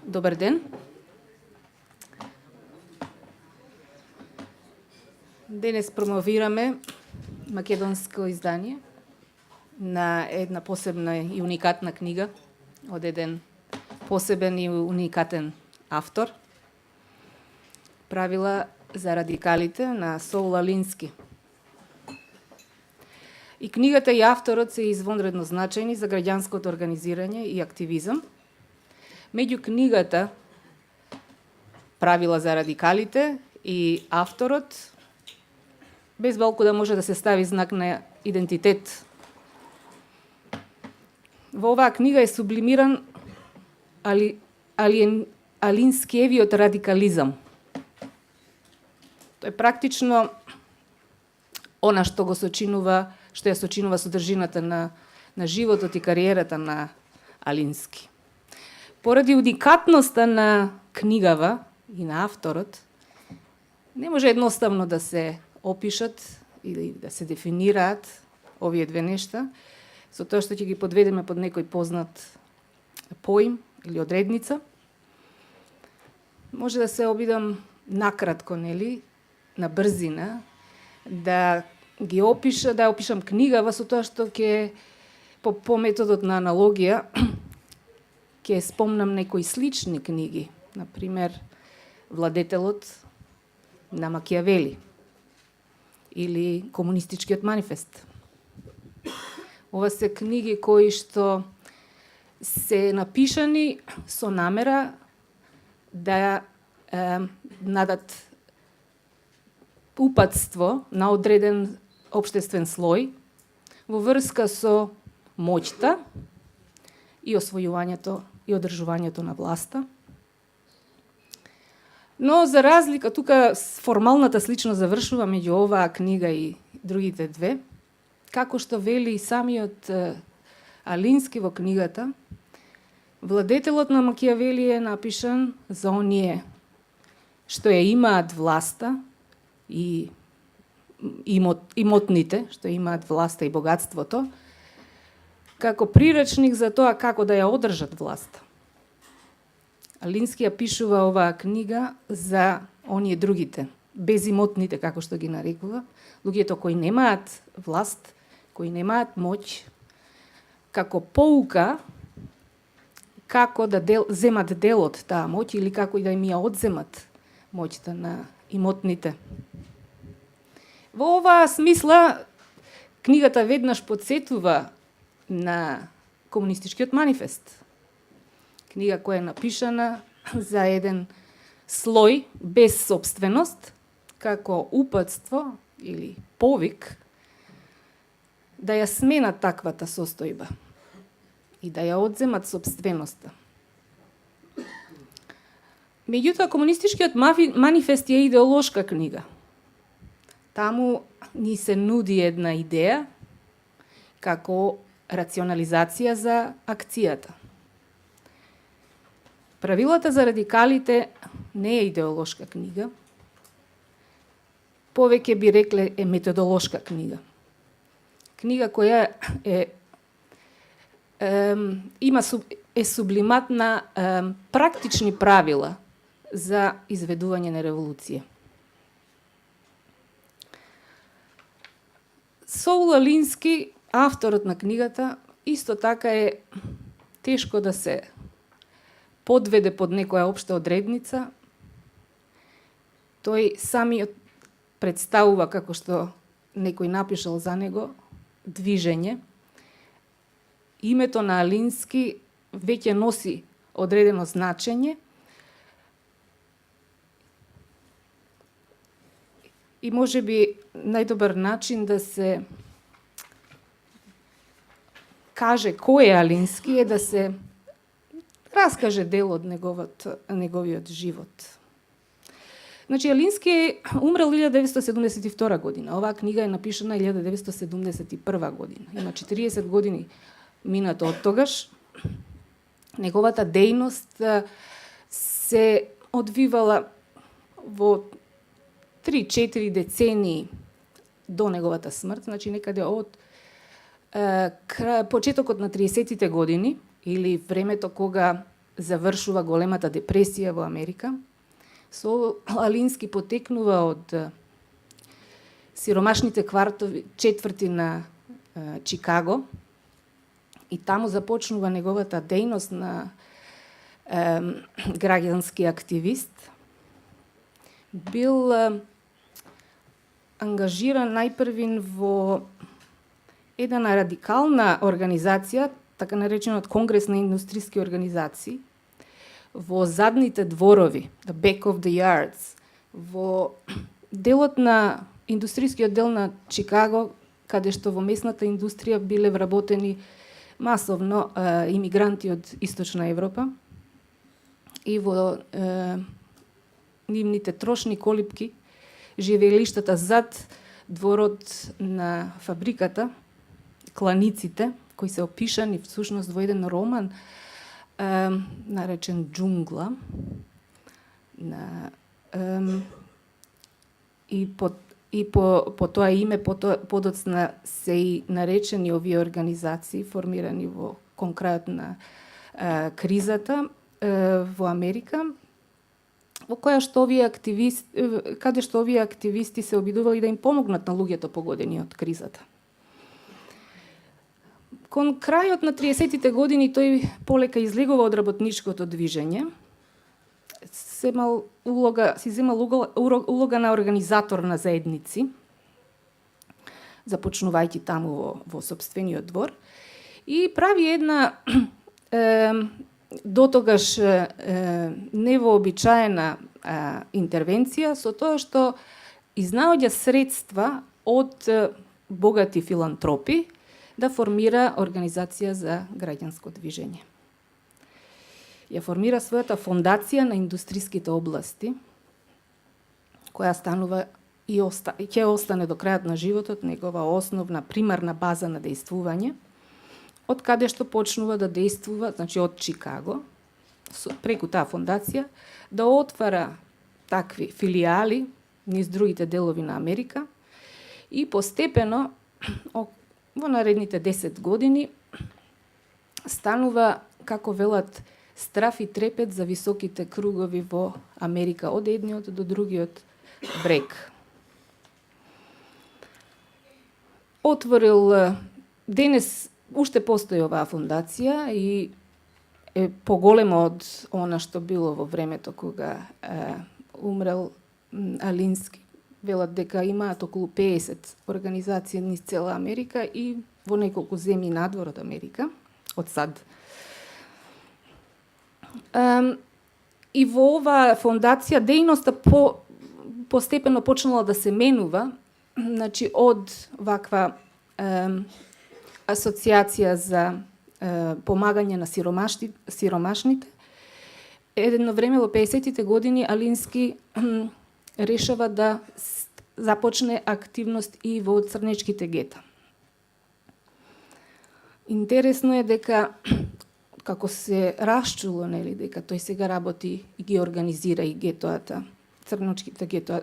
Добар ден. Денес промовираме македонско издание на една посебна и уникатна книга од еден посебен и уникатен автор. Правила за радикалите на Соул Алински. И книгата и авторот се извонредно значајни за граѓанското организирање и активизам. Меѓу книгата Правила за радикалите и авторот без балку да може да се стави знак на идентитет. Во оваа книга е сублимиран Алинскиевиот радикализам. Тоа е практично она што го сочинува, што ја сочинува содржината на животот и кариерата на Алински. Поради уникатноста на книгава и на авторот, не може едноставно да се опишат или да се дефинираат овие две нешта, со тоа што ќе ги подведеме под некој познат поим или одредница. Може да се обидам накратко, нели, на брзина, да ги опиша, да опишам книгава со тоа што ќе по методот на аналогија ќе спомнам некои слични книги, например Владетелот на Макијавели или Комунистичкиот манифест. Ова се книги кои што се напишани со намера да надат упатство на одреден општествен слој во врска со моќта и освојувањето и одржувањето на власта. Но за разлика, тука формалната сличност завршува меѓу оваа книга и другите две, како што вели и самиот Алински во книгата, Владетелот на Макијавели е напишан за оние што ја имаат власта и имотните, што имаат власта и богатството, како приречник за тоа како да ја одржат власта. Алински ја пишува оваа книга за оние другите, безимотните, како што ги нарекува, луѓето кои немаат власт, кои немаат моќ, како поука како да земат дел од таа моќ или како и да им ја одземат моќта на имотните. Во оваа смисла, книгата веднаш подсетува на Комунистичкиот манифест. Книга која е напишана за еден слој без собственост, како упатство или повик да ја сменат таквата состојба и да ја одземат собственоста. Меѓутоа, Комунистичкиот манифест е идеолошка книга. Таму ни се нуди една идеја како рационализација за акцијата. Правилата за радикалите не е идеолошка книга, повеќе би рекле е методолошка книга. Книга која е сублимат на практични правила за изведување на револуција. Соул Алински, авторот на книгата, исто така е тешко да се подведе под некоја општа одредница. Тој самиот представува, како што некој напишал за него, движење. Името на Алински веќе носи одредено значење и може би најдобар начин да се каже кој е Алински е да се раскаже дел од неговиот живот. Значи, Алински умрел 1972 година. Оваа книга е напишана 1971 година. Има 40 години минато од тогаш. Неговата дејност се одвивала во 3-4 децении до неговата смрт, значи некаде од почетокот на 30-тите години или времето кога завршува големата депресија во Америка. Алински потекнува од сиромашните четврти на Чикаго и таму започнува неговата дејност на граѓански активист. Бил ангажиран најпрвин во една радикална организација, така нареченот Конгрес на индустријски организации, во задните дворови, the back of the yards, во делот на индустријскиот дел на Чикаго, каде што во местната индустрија биле вработени масовно имигранти од Источна Европа и во нивните трошни колипки, живеелиштата зад дворот на фабриката, кланиците, кои се опишани всушност во еден роман наречен Джунгла. И по тоа име подоцна се и наречени овие организации, формирани во конкрајот на кризата во Америка, во која што каде што овие активисти се обидували да им помогнат на луѓето погодени од кризата. Кон крајот на 30-тите години тој полека излегува од работничкото движење. Си земал улога на организатор на заедници, започнувајќи таму во сопствениот двор, и прави една дотогаш невообичаена интервенција со тоа што изнаоѓа средства од богати филантропи да формира организација за граѓанско движење. Ја формира својата фондација на индустријските области, која станува и ќе остане до крајот на животот негова основна примарна база на дејствување, од каде што почнува да дејствува, значи од Чикаго, преку таа фондација, да отвара такви филиали низ другите делови на Америка и постепено во наредните 10 години станува, како велат, страф и трепет за високите кругови во Америка, од едниот до другиот брег. Отворил, денес уште постои оваа фондација и е поголема од она што било во времето кога умрел Алински. Велат дека имаат околу 50 организации низ цела Америка и во неколку земји надвор од Америка, од САД. И во оваа фондација дејноста постепено почнала да се менува, значи од ваква асоциација за помагање на сиромашните. Едно време во 50-тите години Алински решава да започне активност и во црнечките гета. Интересно е дека како се расчуло, нели, дека тој сега работи и ги организира и гетоата, црнечките гетоа,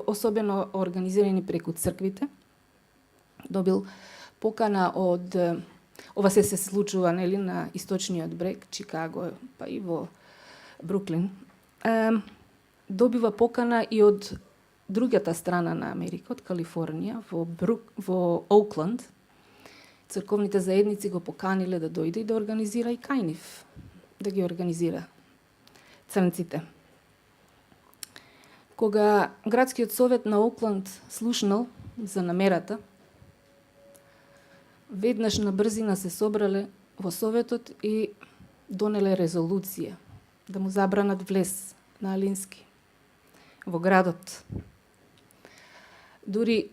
особено организирани преку црквите. Добил покана од ова се случува, нели, на источниот брег, Чикаго, па и во Бруклин. Добива покана и од другата страна на Америка, од Калифорнија, во Оукланд. Црковните заедници го поканиле да дојде и да организира и кај нив, да ги организира црнците. Кога градскиот совет на Оукланд слушнал за намерата, веднаш на брзина се собрале во советот и донеле резолуција да му забранат влез на Алински во градот. Дури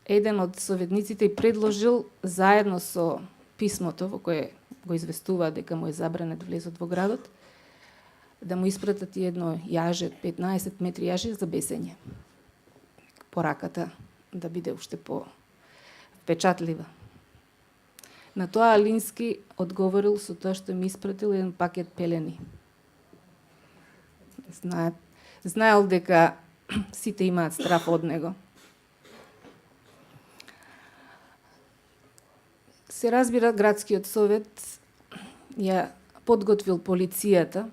еден од советниците и предложил заедно со писмото во кое го известува дека му е забранет влезот во градот, да му испратат и едно јаже, 15 метри јаже за бесење. Пораката да биде уште по-впечатлива. На тоа Алински одговорил со тоа што ми испратил еден пакет пелени. Знаел дека сите имаат страф од него. Се разбира, градскиот совет ја подготвил полицијата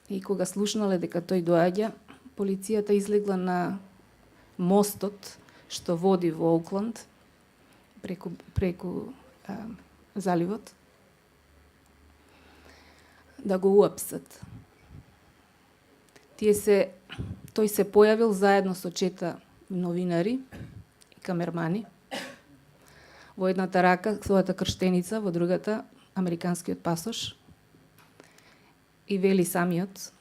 и кога слушнале дека тој доаѓа, полицијата излегла на мостот што води во Оукланд преку заливот да го уапсат. Тој се појавил заедно со 4 новинари и камермани. Во едната рака својата крштеница, во другата американскиот пасош. И вели самиот,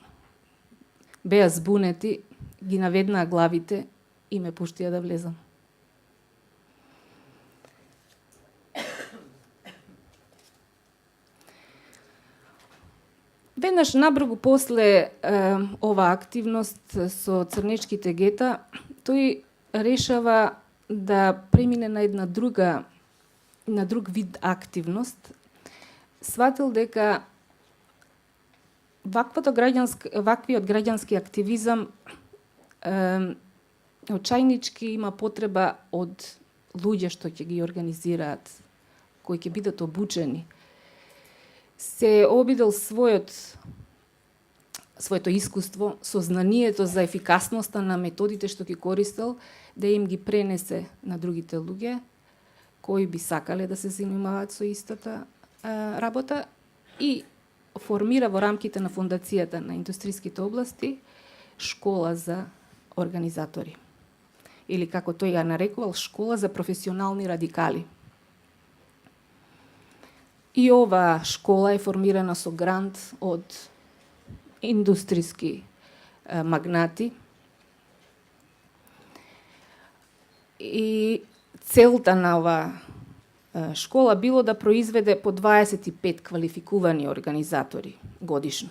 беа збунети, ги наведнаа главите и ме пуштија да влезам. Веднаш набргу после оваа активност со црнечките гета, тој решава да премине на друг вид активност. Сватил дека ваквиот граѓански активизам очајнички има потреба од луѓе што ќе ги организираат, кои ќе бидат обучени. Се обидел своето искуство, сознанието за ефикасноста на методите што ги користел, да им ги пренесе на другите луѓе, кои би сакале да се занимаваат со истата работа, и формира во рамките на фондацијата на индустриските области школа за организатори. Или како тој ја нарекувал, школа за професионални радикали. И оваа школа е формирана со грант од индустриски магнати. И целта на оваа школа било да произведе по 25 квалификувани организатори годишно.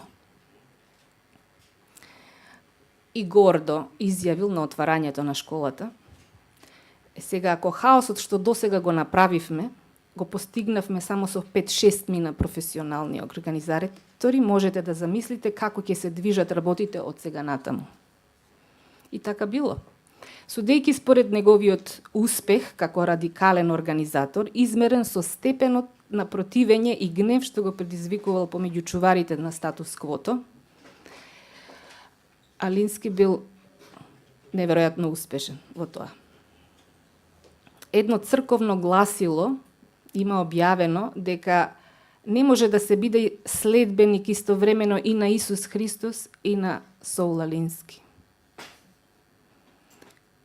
И гордо изјавил на отварањето на школата: сега, ако хаосот што досега го направивме, го постигнавме само со 5-6 мина професионални организатори, можете да замислите како ќе се движат работите од сега натаму. И така било. Судејќи според неговиот успех како радикален организатор, измерен со степенот на противење и гнев што го предизвикувал помеѓу чуварите на статус квото, Алински бил неверојатно успешен во тоа. Едно црковно гласило има објавено дека не може да се биде следбеник истовремено и на Исус Христос и на Саул Алински.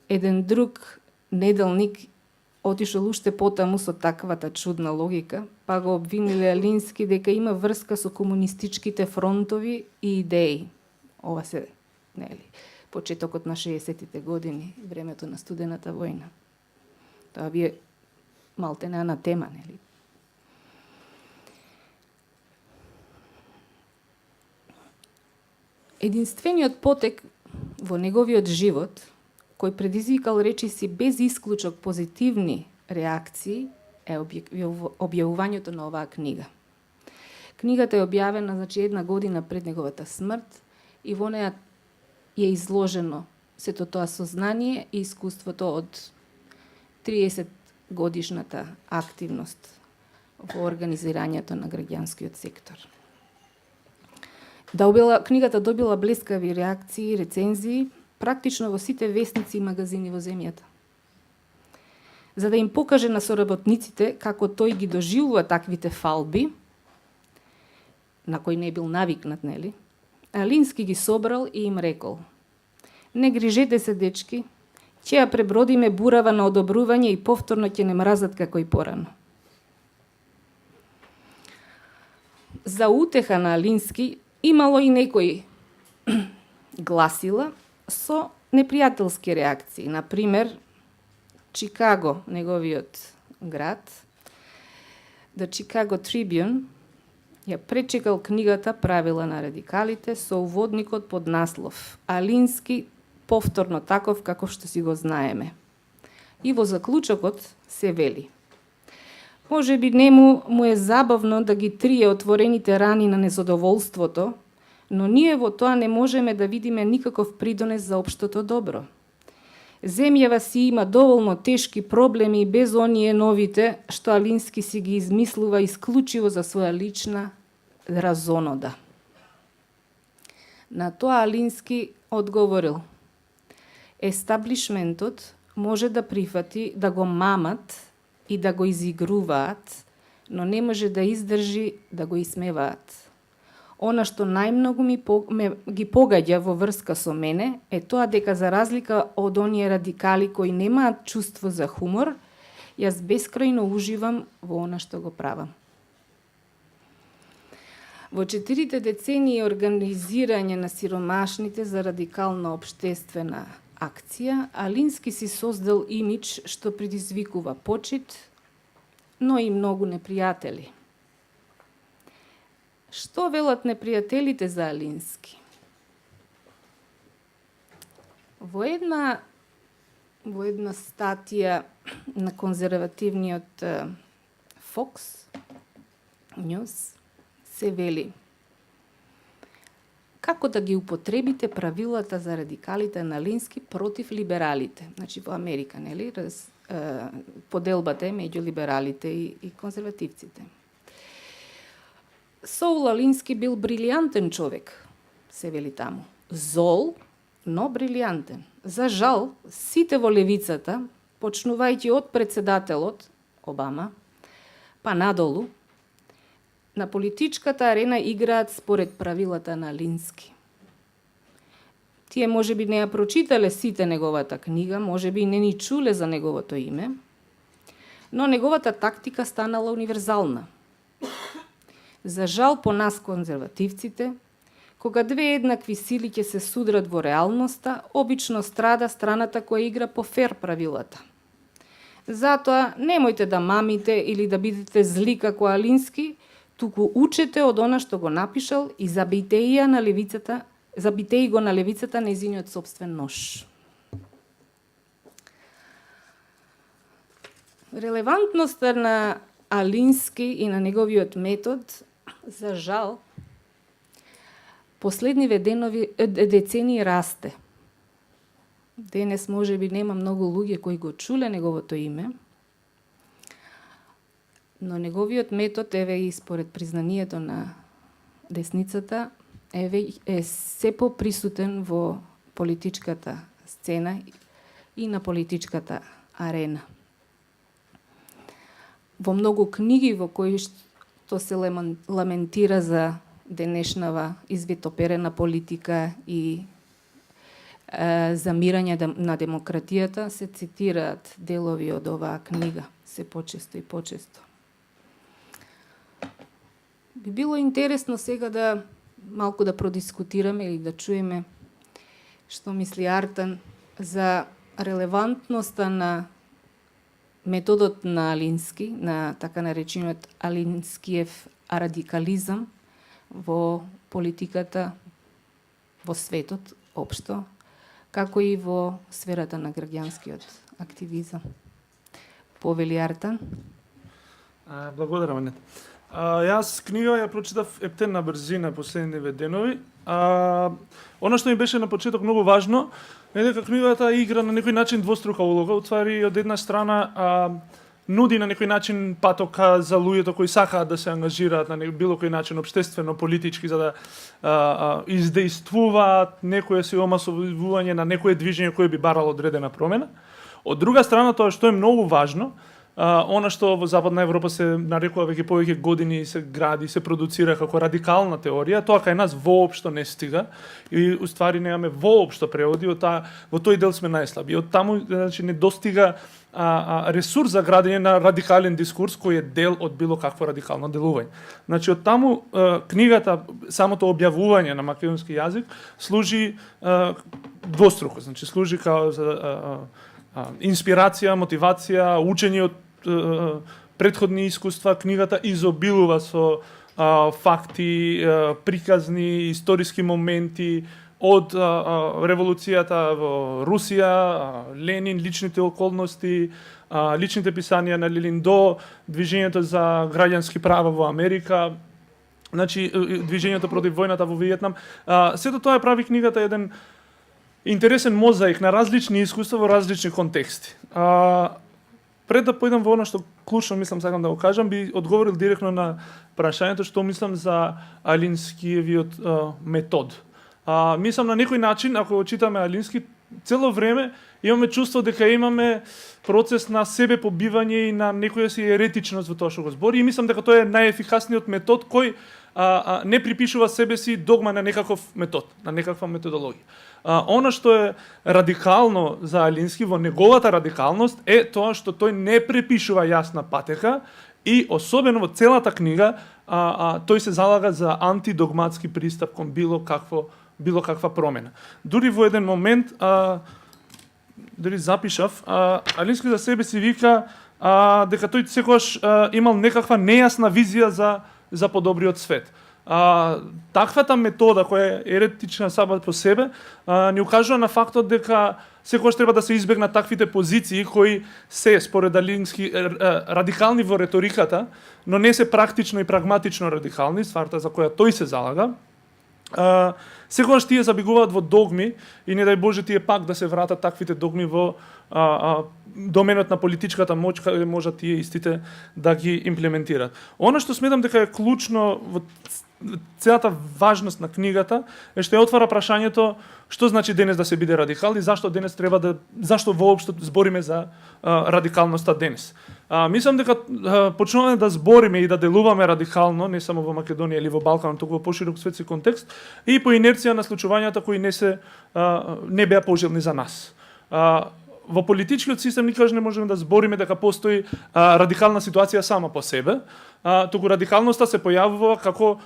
Еден друг неделник отишол уште потаму со таквата чудна логика, па го обвиниле Алински дека има врска со комунистичките фронтови и идеи. Ова се, почетокот на 60-тите години, времето на студената војна. Тоа би малте на тема, нели? Единствениот потек во неговиот живот, кој предизвикал речиси без исклучок позитивни реакции, е објавувањето на оваа книга. Книгата е објавена, една година пред неговата смрт, и во неја е изложено сето тоа сознание и искуството од 30 годишната активност во организирањето на граѓанскиот сектор. Книгата добила блескави реакции и рецензии практично во сите весници и магазини во земјата. За да им покаже на соработниците како тој ги доживува таквите фалби, на кои не бил навикнат, нели? Алински ги собрал и им рекол: не грижете се, дечки, ќе ја пребродиме бурава на одобрување и повторно ќе не мразат како и порано. За утеха на Алински имало и некои гласила со непријателски реакции. Например, Чикаго, неговиот град, The Chicago Tribune, ја пречекал книгата Правила на радикалите со уводникот под наслов Алински повторно таков како што си го знаеме. И во заклучокот се вели: може би нему му е забавно да ги трие отворените рани на незадоволството, но ние во тоа не можеме да видиме никаков придонес за општото добро. Земјава си има доволно тешки проблеми без оние новите што Алински си ги измислува исклучиво за своја лична разонода. На тоа Алински одговорил: естаблишментот може да прифати да го мамат и да го изигруваат, но не може да издржи да го исмеваат. Она што најмногу ги погаѓа во врска со мене е тоа дека за разлика од оние радикали кои немаат чувство за хумор, јас бескрајно уживам во она што го правам. Во 4 децении организирање на сиромашните за радикална општествена акција, Алински си создал имидж што предизвикува почит, но и многу непријатели. Што велат непријателите за Алински? Во една статија на конзервативниот Fox News се вели: како да ги употребите правилата за радикалите на Алински против либералите. Значи во Америка, нели? Поделбата е меѓу либералите и конзервативците. Саул Алински бил брилијантен човек, се вели таму. Зол, но брилијантен. За жал, сите во левицата, почнувајќи од председателот Обама, па надолу, на политичката арена играат според правилата на Алински. Тие можеби не ја прочитале сите неговата книга, можеби не ни чуле за неговото име, но неговата тактика станала универзална. За жал по нас конзервативците, кога две еднакви сили ќе се судрат во реалноста, обично страда страната која игра по фер правилата. Затоа немојте да мамите или да бидете зли како Алински, туку учете од она што го напишал и забите го на левицата нејзиниот сопствен нож. Релевантноста на Алински и на неговиот метод, за жал, последниве децении расте. Денес можеби нема многу луѓе кои го чуле неговото име, но неговиот метод, еве и според признанието на десницата, е се поприсутен во политичката сцена и на политичката арена. Во многу книги во кои што се ламентира за денешнава извитоперена политика и замирање на демократијата, се цитираат делови од оваа книга, се почесто и почесто. Би било интересно сега да малку да продискутираме или да чуеме што мисли Артан за релевантноста на методот на Алински, на така наречениот Алинскиев радикализам во политиката, во светот општо, како и во сферата на граѓанскиот активизам. Повели Артан. Благодарам, Анет. Јас книга ја прочитав ептен на брзина последниве денови. Оно што ми беше на почеток многу важно е дека книгата игра на некој начин двострука улога. Утвари од една страна нуди на некој начин патока за луѓето кои сакаат да се ангажираат на било кој начин општествено, политички, за да издействуваат некое сиомасовување на некое движење кое би барало одредена промена. Од друга страна, тоа што е многу важно, она што во Западна Европа се нарекува веќе повеќе години, се гради, се продуцира како радикална теорија, тоа кај нас воопшто не стига и уствари немаме воопшто преводи, во тој дел сме најслаби. Од таму, значи, не достига ресурс за градење на радикален дискурс кој е дел од било какво радикално делување. Значи, од таму книгата, самото објавување на македонски јазик служи двоструко, значи служи као за инспирација, мотивација, учење од претходни искуства. Книгата изобилува со факти, приказни, историски моменти од револуцијата во Русија, Ленин, личните околности, личните писања на Ленин до движењето за граѓански права во Америка, значи движењето против војната во Виетнам. Сето тоа прави книгата еден интересен мозаик на различни искуства во различни контексти. пред да појдам во она што клучно мислам сакам да го кажам, би одговорил директно на прашањето што мислам за Алинскиевиот метод. Мислам на некој начин, ако го читаме Алински, цело време имаме чувство дека имаме процес на себе побивање и на некоја си еретичност во тоа што го збори, и мислам дека тоа е најефикасниот метод кој не припишува себе си догма на некаков метод, на некаква методологија. Она што е радикално за Алински во неговата радикалност е тоа што тој не препишува јасна патека и особено во целата книга тој се залага за антидогматски пристап кон било каква промена. Дури во еден момент дори запишав, Алински за себе си вика дека тој секогаш имал некаква нејасна визија за подобриот свет. Таквата метода која е еретична сама по себе ни укажува на фактот дека секогаш треба да се избегнат таквите позиции кои се според Алински радикални во реториката, но не се практично и прагматично радикални, стварта за која тој се залага. Секогаш тие забегуваат во догми и не дај Боже тие пак да се вратат таквите догми во доменот на политичката моќ, каде можат тие истите да ги имплементираат. Она што сметам дека е клучно во целата важност на книгата е што ја отвара прашањето што значи денес да се биде радикал и зашто денес зашто воопшто збориме за радикалноста денес. Мислам дека почнуваме да збориме и да делуваме радикално не само во Македонија или во Балкан, туку во поширок светски контекст и по инерција на случувањата кои не беа пожелни за нас. Во политичкиот систем никогаш не можеме да збориме дека постои радикална ситуација сама по себе, туку радикалноста се појавува како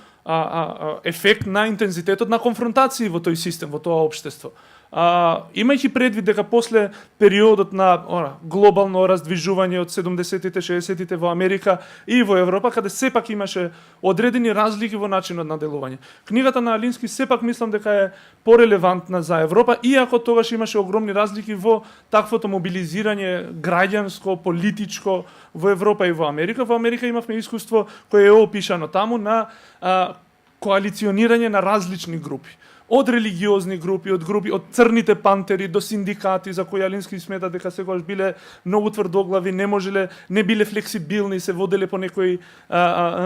ефект на интензитетот на конфронтации во тој систем, во тоа општество. Имајќи предвид дека после периодот на глобално раздвижување од 70-тите, 60-тите во Америка и во Европа, каде сепак имаше одредени разлики во начинот на делување. Книгата на Алински сепак мислам дека е порелевантна за Европа, иако тогаш имаше огромни разлики во таквото мобилизирање граѓанско, политичко во Европа и во Америка. Во Америка имавме искуство кое е опишано таму на коалиционирање на различни групи. Од религиозни групи, од црните пантери до синдикати за кои Алински смета дека секогаш биле многу тврдоглави, не биле флексибилни, се воделе по некои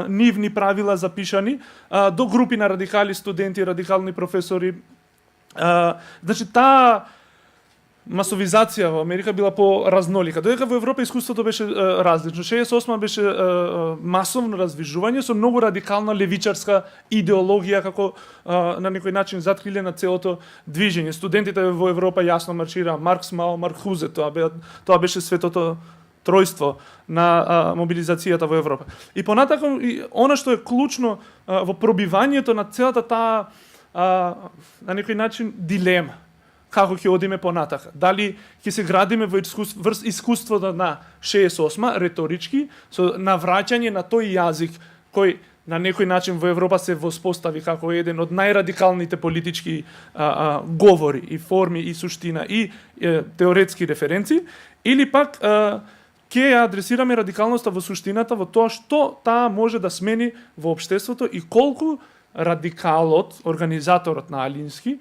нивни правила запишани, до групи на радикали студенти, радикални професори. Значи таа масовизација во Америка била по-разнолика. Додека во Европа искуството беше различно. 68 беше масовно раздвижување со многу радикална левичарска идеологија како на некој начин заткриле на целото движење. Студентите во Европа јасно маршираа Маркс, Мао, Маркузе, тоа беше светото тројство на мобилизацијата во Европа. И понатако она што е клучно во пробивањето на целата таа на некој начин дилема. Како ќе одиме понатака? Дали ќе се градиме во искуството на 68 реторички со навраќање на тој јазик кој на некој начин во Европа се воспостави како еден од најрадикалните политички говори и форми и суштина и теоретски референци, или пак ќе ја адресираме радикалноста во суштината, во тоа што таа може да смени во општеството и колку радикалот, организаторот на Алински,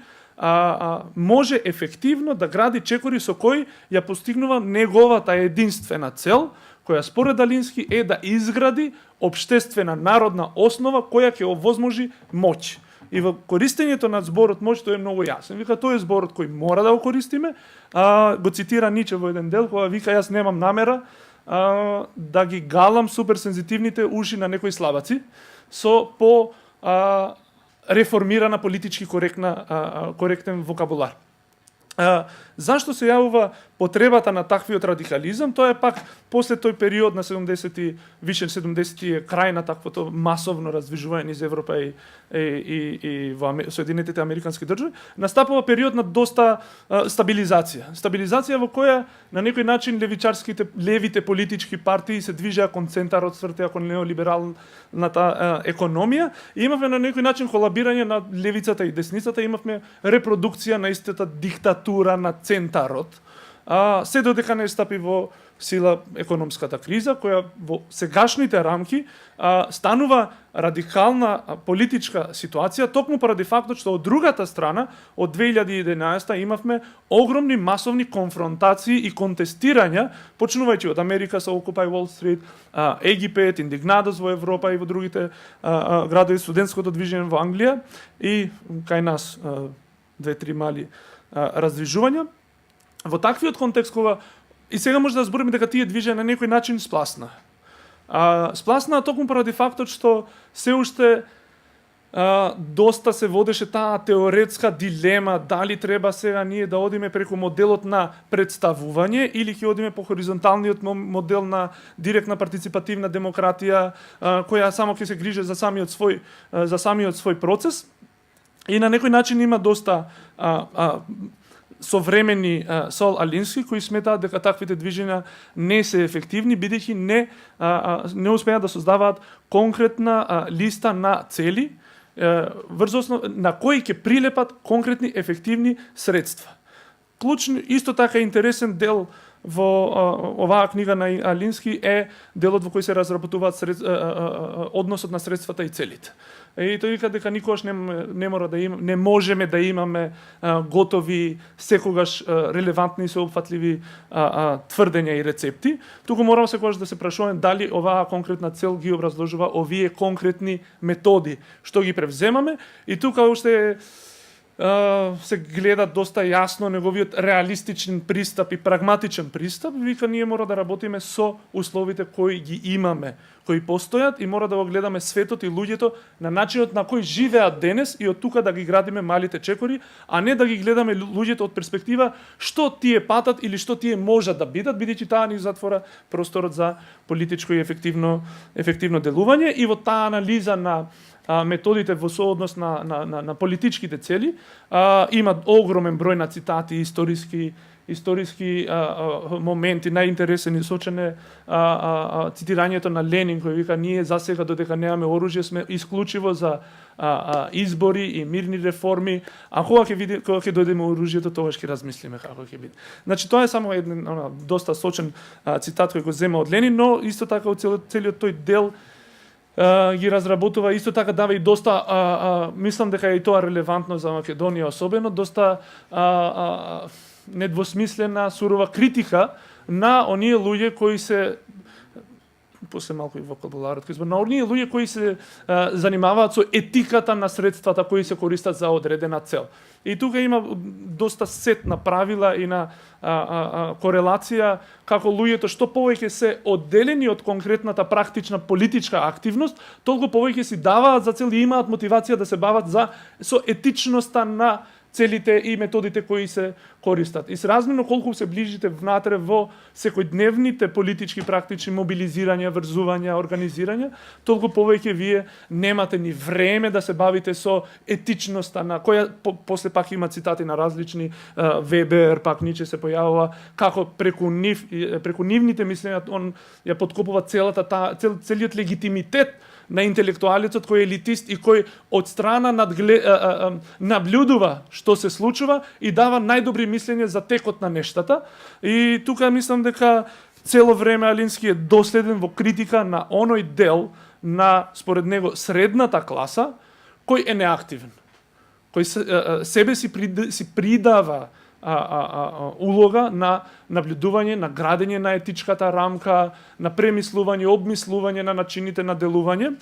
може ефективно да гради чекори со кои ја постигнува неговата единствена цел, која според Алински е да изгради општествена народна основа која ќе овозможи моќ. И во користењето на зборот моќ тој е многу јасен. Вика тој е зборот кој мора да го користиме. Го цитира Ниче во еден дел кога вика јас немам намера да ги галам суперсензитивните уши на некои слабаци со реформирана политички коректен вокабулар. Зашто се јавува потребата на таквиот радикализам? Тоа е пак после тој период на 70-ти, више 70-ти е крај на таквото масовно раздвижување низ Европа и во Соединетите Американски држави, настапува период на доста стабилизација. Стабилизација во која на некој начин левите политички партии се движеа кон центарот, свртеа кон неолибералната економија и имавме на некој начин колабирање на левицата и десницата, имавме репродукција на истата диктатура на центарот, се додека не стапи во сила економската криза, која во сегашните рамки станува радикална политичка ситуација, токму поради фактот што од другата страна, од 2011 имавме огромни масовни конфронтации и контестирања, почнувајќи од Америка со Occupy Wall Street, Египет, Индигнадос во Европа и во другите градови, студентското движење во Англија и кај нас 2-3 мали раздвижувања. Во таквиот контекст кога и сега може да збориме дека тие движења на некој начин спласна. Спласна токму поради фактот што се уште доста се водеше таа теоретска дилема дали треба сега ние да одиме преку моделот на представување или ќе одиме по хоризонталниот модел на директна партиципативна демократија која само ќе се грижи за самиот свој процес. И на некој начин има доста современи Сол Алински кои сметаат дека таквите движења не се ефективни бидејќи не успеаат да создаваат конкретна листа на цели врз основа на кои ќе прилепат конкретни ефективни средства. Клучно исто така интересен дел во оваа книга на Алински е делот во кој се разработуваат односот на средствата и целите. И тој вика дека никогаш не можеме да имаме готови, секогаш релевантни и соопфатливи тврдења и рецепти, туку мораме секогаш да се прашуваме дали оваа конкретна цел ги образложува овие конкретни методи, што ги превземаме и тука уште се гледа доста јасно неговиот реалистичен пристап и прагматичен пристап, вика ние мора да работиме со условите кои ги имаме, кои постојат и мора да го гледаме светот и луѓето на начинот на кој живеат денес и од тука да ги градиме малите чекори, а не да ги гледаме луѓето од перспектива што тие патат или што тие можат да бидат, бидејќи таа ни затвора просторот за политичко и ефективно делување и во таа анализа на методите во сооднос на политичките цели, има огромен број на цитати, историски моменти, најинтересен и сочен е цитирањето на Ленин кој вика ние засега додека немаме оружје сме исклучиво за избори и мирни реформи, а кога ќе дојдеме оружјето тогаш ќе размислиме како ќе биде. Значи тоа е само еден доста сочен цитат кој го зема од Ленин, но исто така целиот тој дел ги разработува, исто така дава и доста, мислам дека и тоа релевантно за Македонија особено, доста недвосмислена, сурова критика на оние луѓе кои се после малку и вокабуларот кој на оние луѓе кои се занимаваат со етиката на средствата кои се користат за одредена цел. И тука има доста сет на правила и на корелација како луѓето што повеќе се одделени од конкретната практична политичка активност, толку повеќе си даваат за цел и имаат мотивација да се бават со етичноста на целите и методите кои се користат. И сразмерно колку се ближите внатре во секојдневните политички практични мобилизирања, врзувања, организирања, толку повеќе вие немате ни време да се бавите со етичноста на која после пак има цитати на различни Вебер, пак Ниче се појавува како преку нивните мислења он ја подкопува целиот легитимитет на интелектуалецот кој е елитист и кој од страна наблюдува што се случува и дава најдобри мислења за текот на нештата. И тука мислам дека цело време Алински е доследен во критика на оној дел на, според него, средната класа кој е неактивен. Кој себе си придава улога на наблюдување, на градење на етичката рамка, на премислување, обмислување на начините на делување.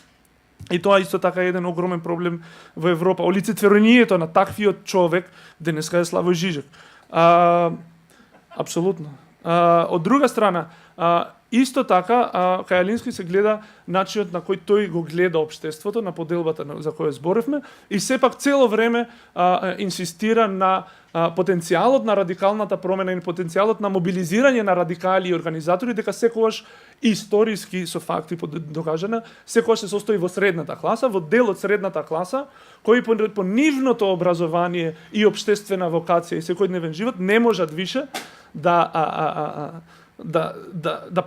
И тоа исто така е еден огромен проблем во Европа. Олицетворението на таквиот човек денеска е Славој Жижек. Апсолутно. Од друга страна, исто така, кај Алински се гледа начинот на кој тој го гледа општеството, на поделбата за која зборевме, и сепак цело време инсистира на потенцијалот на радикалната промена и потенцијалот на мобилизирање на радикали и организатори, дека секогаш историски со факти докажана, секогаш се состои во средната класа, во дел од средната класа, кои по нивното образование и општествена вокација и секојдневен живот не можат више да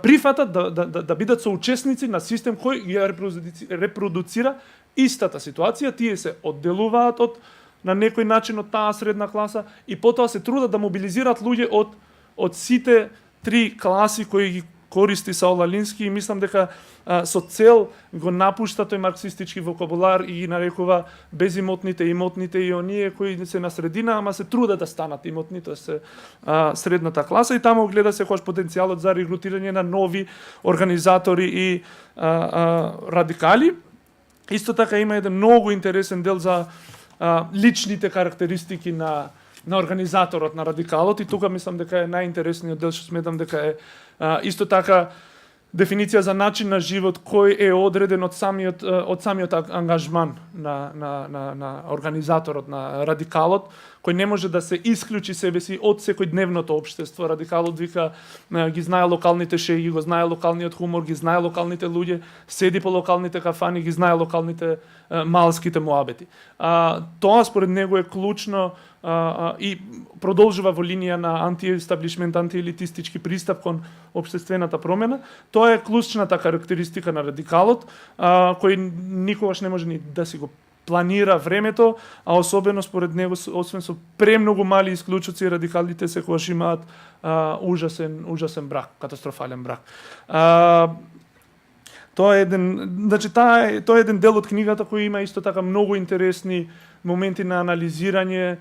прифатат, да бидат соучесници на систем кој ја репродуцира истата ситуација, тие се одделуваат на некој начин од таа средна класа и потоа се трудат да мобилизираат луѓе од сите три класи кои ги користи Саул Алински и мислам дека со цел го напушта тој марксистички вокабулар и ги нарекува безимотните, имотните и оние кои се на средина, ама се трудат да станат имотни, тоа се средната класа и таму гледа се кој потенцијалот за регрутирање на нови организатори и радикали. Исто така има еден многу интересен дел за личните карактеристики на организаторот на радикалот и тука мислам дека е најинтересниот дел, што сметам дека е исто така дефиниција за начин на живот кој е одреден од самиот ангажман на организаторот на радикалот, кој не може да се исклучи себе си од секојдневното општество. Радикалот вика ги знае локалните шеги, го знае локалниот хумор, ги знае локалните луѓе, седи по локалните кафани, ги знае локалните малските муабети. Тоа според него е клучно и продолжува во линија на антиестаблишмент, антиелитистички пристап кон општествената промена. Тоа е клучната карактеристика на радикалот, кој никогаш не може ни да си го планира времето, а особено според него, освен со премногу мали исклучоци, радикалите секогаш имаат ужасен брак, катастрофален брак. Тоа е еден дел од книгата кој има исто така многу интересни моменти на анализирање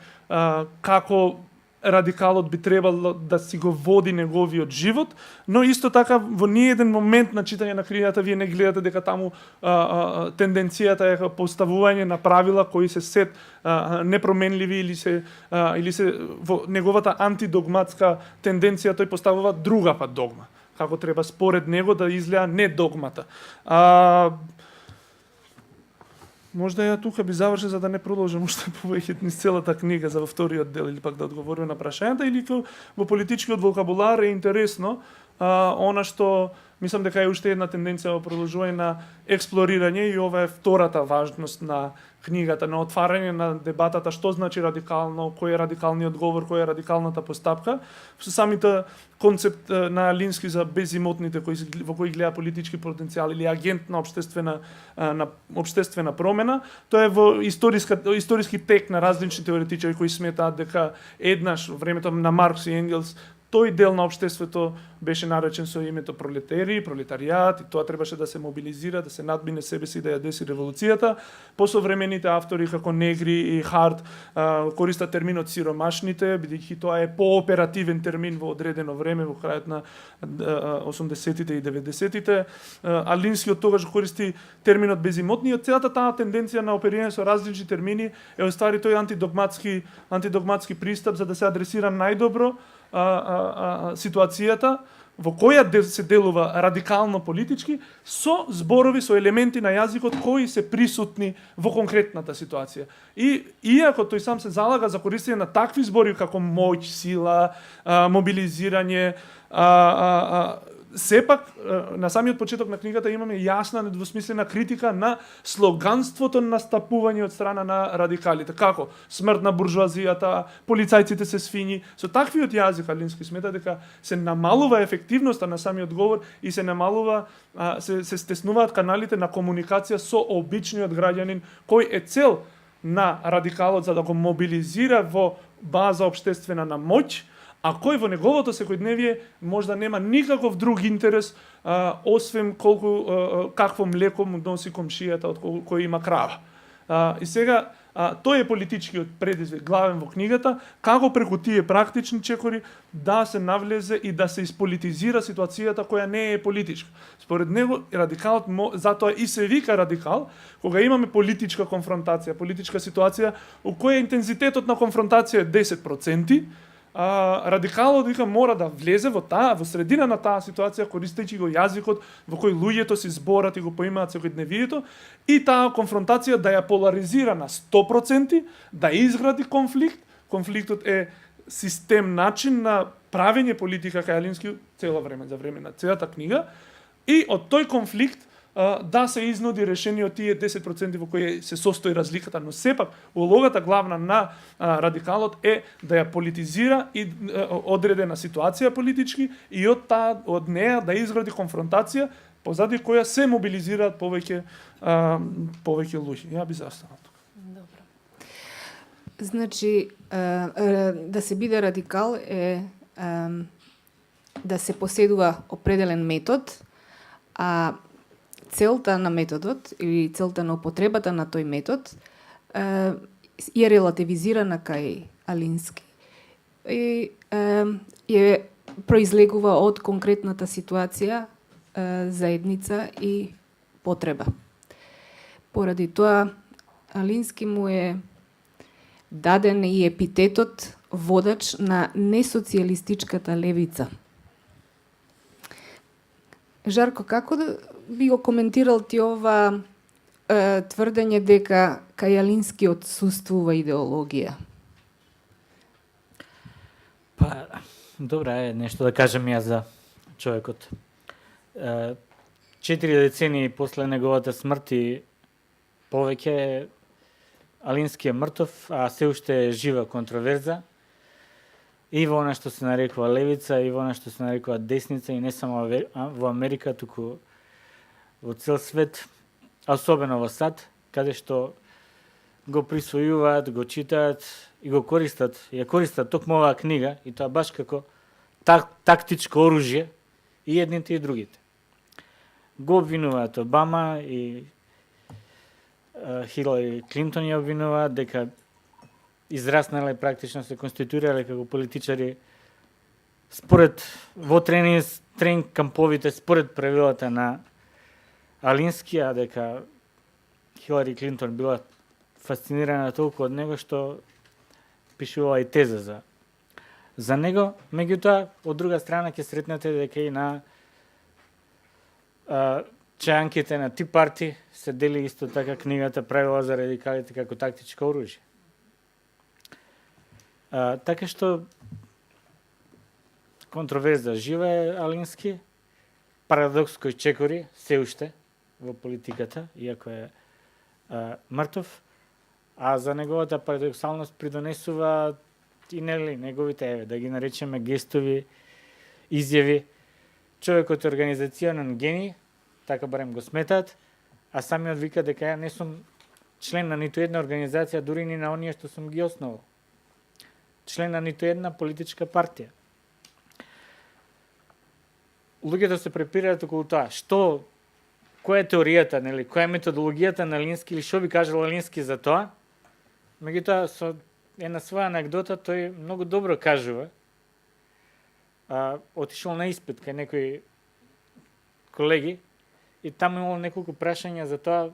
како радикалот би требало да си го води неговиот живот, но исто така во ниеден момент на читање на книгата вие не гледате дека таму тенденцијата е поставување на правила кои се непроменливи или се во неговата антидогматска тенденција тој поставува друга пат догма, како треба според него да изгледа не догмата. Можда ја тука би завршил за да не продолжам уште повеќе низ целата книга за во вториот дел или пак да одговориме на прашањата, или во политичкиот вокабулар е интересно она што мислам дека е уште една тенденција во продолжување на експлорирање и ова е втората важност на книгата, на отварање на дебатата што значи радикално, кој е радикалниот говор, која е радикалната постапка, со самите концепт на Алински за безимотните во кои гледа политички потенцијал или агент на општествена промена. Тоа е во историски тек на различни теоретичари кои сметаат дека еднаш во времето на Маркс и Енгелс тој дел на општеството беше наречен со името пролетери, пролетаријат, и тоа требаше да се мобилизира, да се надмине себе си, да ја деси револуцијата. Посовремените автори како Негри и Харт користат терминот сиромашните, бидејќи тоа е пооперативен термин во одредено време во крајот на 80-тите и 90-тите. Алински од тогаш користи терминот безимотни, и од целата таа тенденција на оперирање со различни термини е оствари тој антидогматски пристап за да се адресира најдобро ситуацијата во која се делува радикално политички со зборови, со елементи на јазикот кои се присутни во конкретната ситуација. И иако тој сам се залага за користење на такви зборови како моќ, сила, мобилизирање, сепак на самиот почеток на книгата имаме јасна недвосмислена критика на слоганството настапување од страна на радикалите, како смрт на буржуазијата, полицајците се свињи. Со таквиот јазик Алински смета дека се намалува ефективноста на самиот говор и се намалува се стеснуваат каналите на комуникација со обичниот граѓанин кој е цел на радикалот за да го мобилизира во база општествена на моќ, а кој во неговото секојдневие можда нема никаков друг интерес освен какво млеко му носи комшијата од кој има крава. И сега тој е политичкиот предизвик главен во книгата, како преку тие практични чекори да се навлезе и да се исполитизира ситуацијата која не е политичка. Според него радикалот затоа и се вика радикал кога имаме политичка конфронтација, политичка ситуација у која интензитетот на конфронтација е 10%, радикалот вика мора да влезе во средина на таа ситуација користејќи го јазикот во кој луѓето се зборат и го поимаат секојдневието и таа конфронтација да ја поларизира на 100%, да изгради конфликт. Конфликтот е систем, начин на правење политика кај Алински цело време, за време на целата книга, и од тој конфликт да се изнуди решение од тие 10% во кои се состои разликата, но сепак улогата главна на радикалот е да ја политизира и одредена ситуација политички и од неа да изгради конфронтација позади која се мобилизираат повеќе луѓе. Ја би застанал тука. Добро. Значи, да се биде радикал е да се поседува определен метод, а целта на методот или целта на употребата на тој метод е релативизирана кај Алински и е произлегува од конкретната ситуација, заедница и потреба. Поради тоа, Алински му е даден и епитетот водач на несоцијалистичката левица. Жарко, како да би го коментирал ти ова тврдење дека кај Алински отсуствува идеологија? Па, добра е нешто да кажем ја за човекот. 4 децении после неговата смрт и повеќе Алински е мртов, а се уште е жива контроверза и во она што се нарекува левица, и во она што се нарекува десница, и не само во Америка, туку во цел свет, особено во САД, каде што го присвојуваат, го читаат и го користат, ја користат токму оваа книга, и тоа баш како тактичко оружје, и едните и другите. Го обвинуваат Обама и Хилари Клинтон ја обвинуваат дека израснале практично се конституирале како политичари според во тренинг камповите според правилата на Алински, а дека Хилари Клинтон била фасцинирана толку од него што пишува и теза за него. Меѓутоа, од друга страна ќе сретнете дека и на чајанките на Ти парти се дели исто така книгата Правила за радикалите како тактичко оружје. Така што контроверза жива е Алински, парадокс кој чекори се уште во политиката, иако е мртов, а за неговата парадоксалност придонесува и неговите, да ги наречеме гестови, изјави. Човекот е организационен гений, така барем го сметат, а самиот вика дека ја не сум член на ниту една организација, дури ни на оние што сум ги основал. Член на ниту една политичка партија. Луѓето се препираат околу тоа, која е теоријата, нели, која е методологијата на Алински или што би кажал Алински за тоа. Меѓутоа, со една своја анекдота, тој многу добро кажува. Отишол на испит кај некои колеги и таму имало неколку прашања за тоа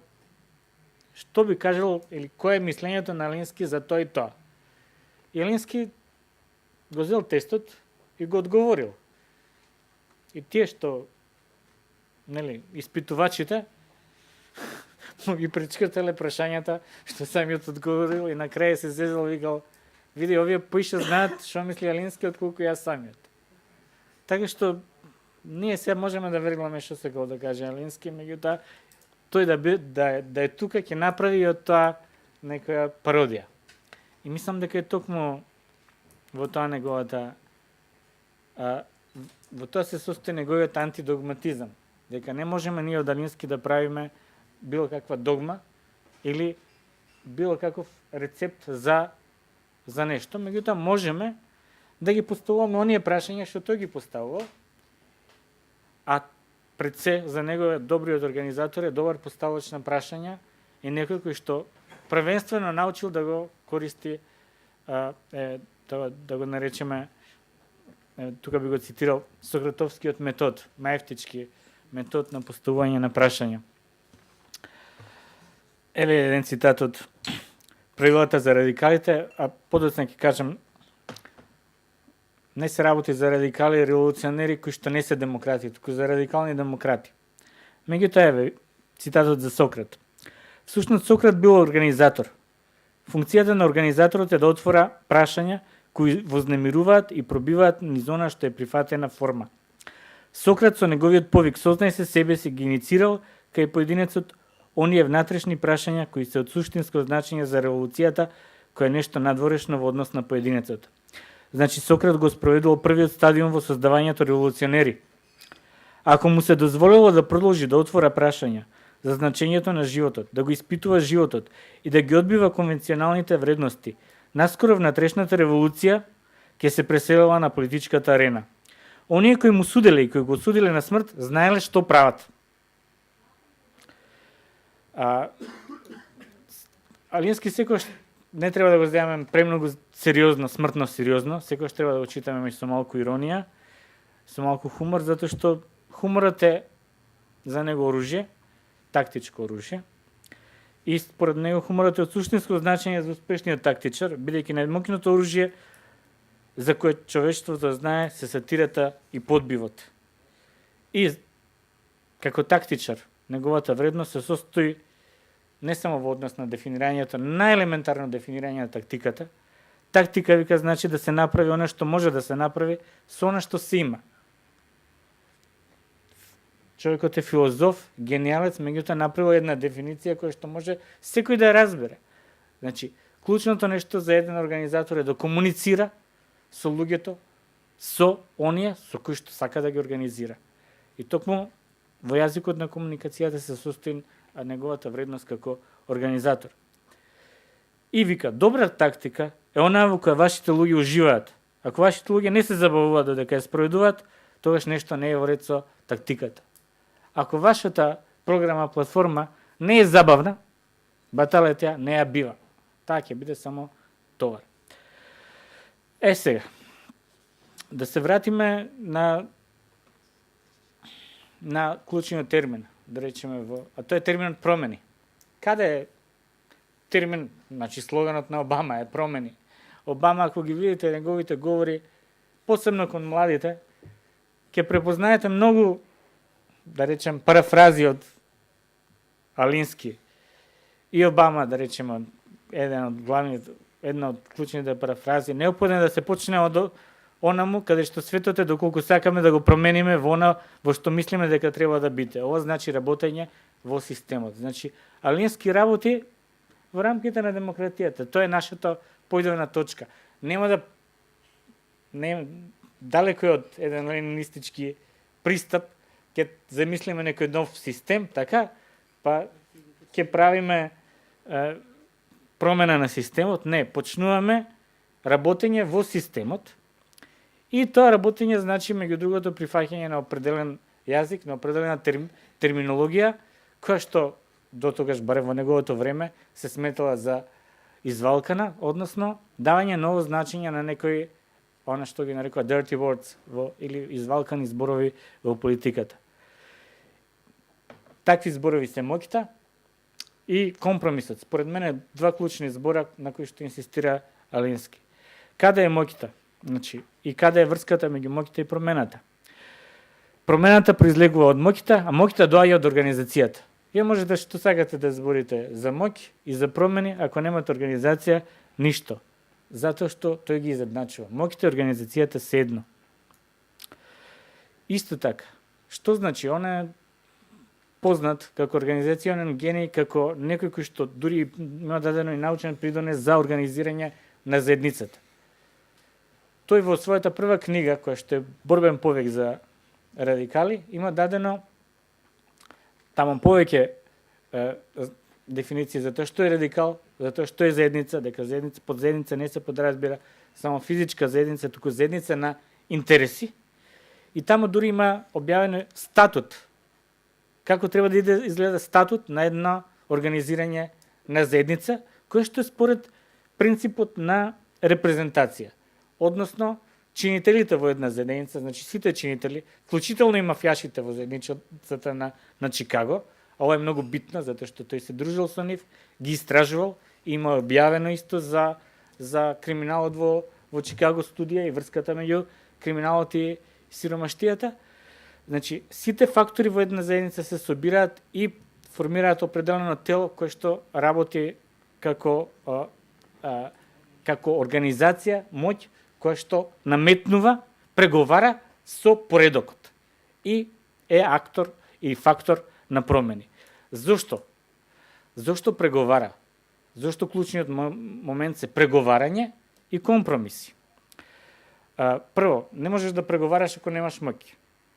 што би кажал или кое е мислењето на Алински за тоа и тоа. И Алински го зел тестот и го одговорил. И тие што испитувачите му ги пречкртале прашањата што самиот одговорил и на крај се зезал и викал: види, овие поише знаат што мисли Алински отколку јас самиот. Така што ние се можеме да веруваме што се да каже Алински, меѓутоа тој да е тука ќе направи и од тоа некоја пародија. И мислам дека е токму во тоа неговата во тоа се состои неговиот антидогматизам, дека не можеме ние од Алински да правиме било каква догма или било каков рецепт за нешто, меѓутоа можеме да ги поставуваме оние прашања што тој ги поставува, а пред се за него е добриот организатор, е добар поставач на прашања и некој кој што првенствено научил да го користи, да го наречеме, тука би го цитирал, Сократовскиот метод, маевтички метод на поставување на прашања. Еле еден цитат од Правилата за радикалите, а подоцна ќе кажам, не се работи за радикали и револуционери кои што не се демократи, туку за радикални демократи. Меѓутоа еве цитатот за Сократ. Всушност Сократ бил организатор. Функцијата на организаторот е да отвора прашања кои вознемируваат и пробиваат низ она што е прифатена форма. Сократ со неговиот повик сознае себе си ги иницирал кај поединецот оние внатрешни прашања кои се од суштинско значење за револуцијата, која е нешто надворешно во однос на поединецот. Значи Сократ го спроведувал првиот стадиум во создавањето револуционери. Ако му се дозволило да продолжи да отвора прашања за значењето на животот, да го испитува животот и да ги одбива конвенционалните вредности, наскоро внатрешната револуција ќе се преселила на политичката арена. оние кои му суделе и кои го судиле на смрт, знаеле што прават. Алински секојаш не треба да го земеме премногу сериозно, смртно сериозно, секојаш треба да го читаме со малку иронија, со малку хумор, затоа што хуморот е за него оружје, тактичко оружје. И според него хуморот е од суштинско значење за успешниот тактичар, бидејќи најмокното оружје за кое човештвото знае се сатирата и подбивот. И како тактичар, неговата вредност се состои не само во однос на дефинирањето, најелементарно дефинирање на тактиката. Тактика, вика, значи да се направи она што може да се направи со она што се има. Човекот е филозоф, гениалец, меѓутоа направил една дефиниција која што може секој да ја разбере. Значи, клучното нешто за еден организатор е да комуницира со луѓето, со оние со кои што сака да ги организира. И токму во јазикот на комуникацијата се состои неговата вредност како организатор. И вика, добра тактика е онаа во која вашите луѓе уживаат. Ако вашите луѓе не се забавуваат додека ја спроведуваат, тогаш нешто не е во ред со тактиката. Ако вашата програма, платформа не е забавна, баталията не ја бива. Таа ќе биде само товар. Сега, да се вратиме на клучниот термин, да речеме а тоа е терминот промени. Каде е термин, значи слоганот на Обама е промени. Обама, ако ги видите неговите говори, посебно кон младите, ќе препознаете многу, да речем, парафрази од Алински. И Обама, да речеме, една од клучните парафрази, неопходно да се почне од онаму каде што светот е доколку сакаме да го промениме во она во што мислиме дека треба да биде. Ова значи работење во системот. Значи, Алински работи во рамките на демократијата. Тоа е нашата појдовна точка. Далеко од еден ленинистички пристап, ќе замислиме некој нов систем, така, па ќе правиме промена на системот. Не, почнуваме работење во системот. И тоа работење значи, меѓу другото, прифаќање на определен јазик, на определена терминологија, која што до тогаш, барем во неговото време, се сметала за извалкана, односно давање ново значење на некои, она што ги нарекува dirty words, или извалкани зборови во политиката. Такви зборови се моќта и компромисот. Според мене, два клучни збора на кои што инсистира Алински. Каде е моќта? Значи, и каде е врската меѓу моќта и промената? Промената произлегува од моќта, а моќта доаѓа од организацијата. Вие можете што сакате да зборите за моќ и за промени, ако немате организација, ништо. Затоа што тој ги изедначува. Моќта и организацијата се едно. Исто така, што значи? Он е познат како организационен гений, како некој кој што дури има дадено и научен придонес за организирање на заедницата. Тој во својата прва книга, која што е Борбен повек за радикали, има дадено таму повеќе дефиниции за тоа што е радикал, за тоа што е заедница, дека заедница под заедница не се подразбира само физичка заедница, туку заедница на интереси. И таму дури има објавен статут. Како треба да изгледа статут на едно организирање на заедница, кој што е според принципот на репрезентација. Односно, чинителите во една заедница, значи сите чинители, вклучително и мафијашите во заедницата на Чикаго, а ова е многу битно, затоа што тој се дружил со нив, ги истражувал, има објавено исто за криминалот во Чикаго студија и врската меѓу криминалот и сиромаштијата. Значи, сите фактори во една заедница се собираат и формираат определено тело кое што работи како организација, моќ, која што наметнува, преговара со поредокот и е актор и фактор на промени. Зошто? Зошто преговара? Зошто клучниот момент се преговарање и компромиси? Прво, не можеш да преговараш ако немаш моќ.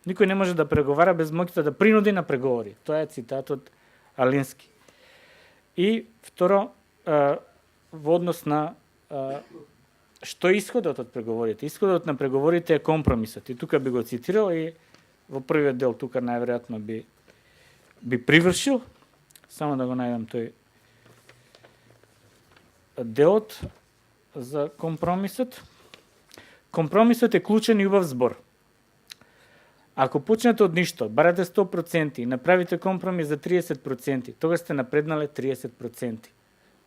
Никој не може да преговара без моќта да принуди на преговори. Тоа е цитат од Алински. И второ, во однос на што е исходот од преговорите? Исходот на преговорите е компромисот. И тука би го цитирал и во првиот дел тука најверојатно би привршил. Само да го најдам тој делот за компромисот. Компромисот е клучен и убав збор. Ако почнете од ништо, барате 100% и направите компромис за 30%, тога сте напреднале 30%.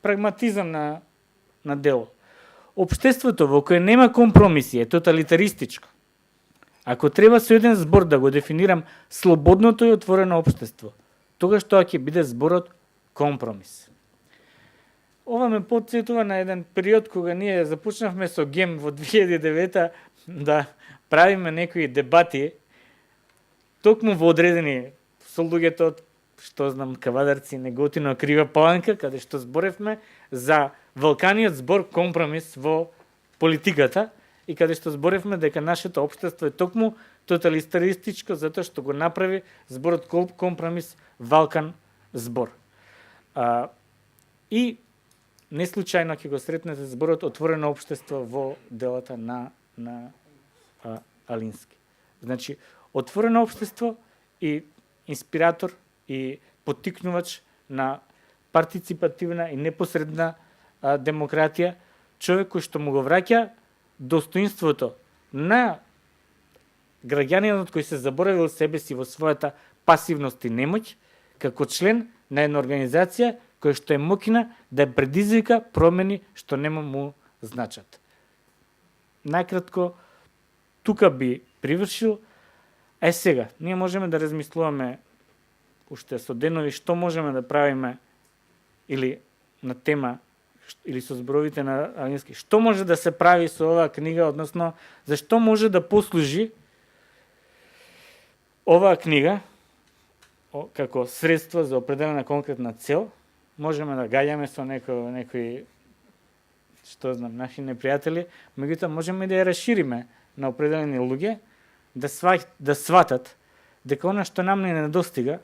Прагматизам на дело. Општеството во кое нема компромиси е тоталитаристичко. Ако треба со еден збор да го дефинирам слободното и отворено општество, тогаш тоа ќе биде зборот компромис. Ова ме потсетува на еден период кога ние започнавме со ГЕМ во 2009 да правиме некои дебати токму во одредени со луѓето од, што знам, Кавадарци, Неготино, Крива Паланка, каде што зборевме за валканиот збор компромис во политиката и каде што зборевме дека нашето општество е токму тоталитаристичко затоа што го направи зборот компромис валкан збор. И не случајно ќе го сретнете зборот отворено општество во делата на Алински. Значи, отворено општество и инспиратор и поттикнувач на партиципативна и непосредна демократија, човек кој што му го враќа достоинството на граѓанинот кој се заборавил себе си во својата пасивност и немоќ, како член на една организација која што е мокина да предизвика промени што нема му значат. Најкратко, тука би привршил. Сега, ние можеме да размислуваме уште со денови што можеме да правиме или на тема или со зборовите на Алински, што може да се прави со оваа книга, односно зашто може да послужи оваа книга како средство за определена конкретна цел. Можеме да гаѓаме со некои што знам, наши непријатели, меѓутоа можеме да ја расшириме на определени луѓе, да сватат дека она што нам не недостига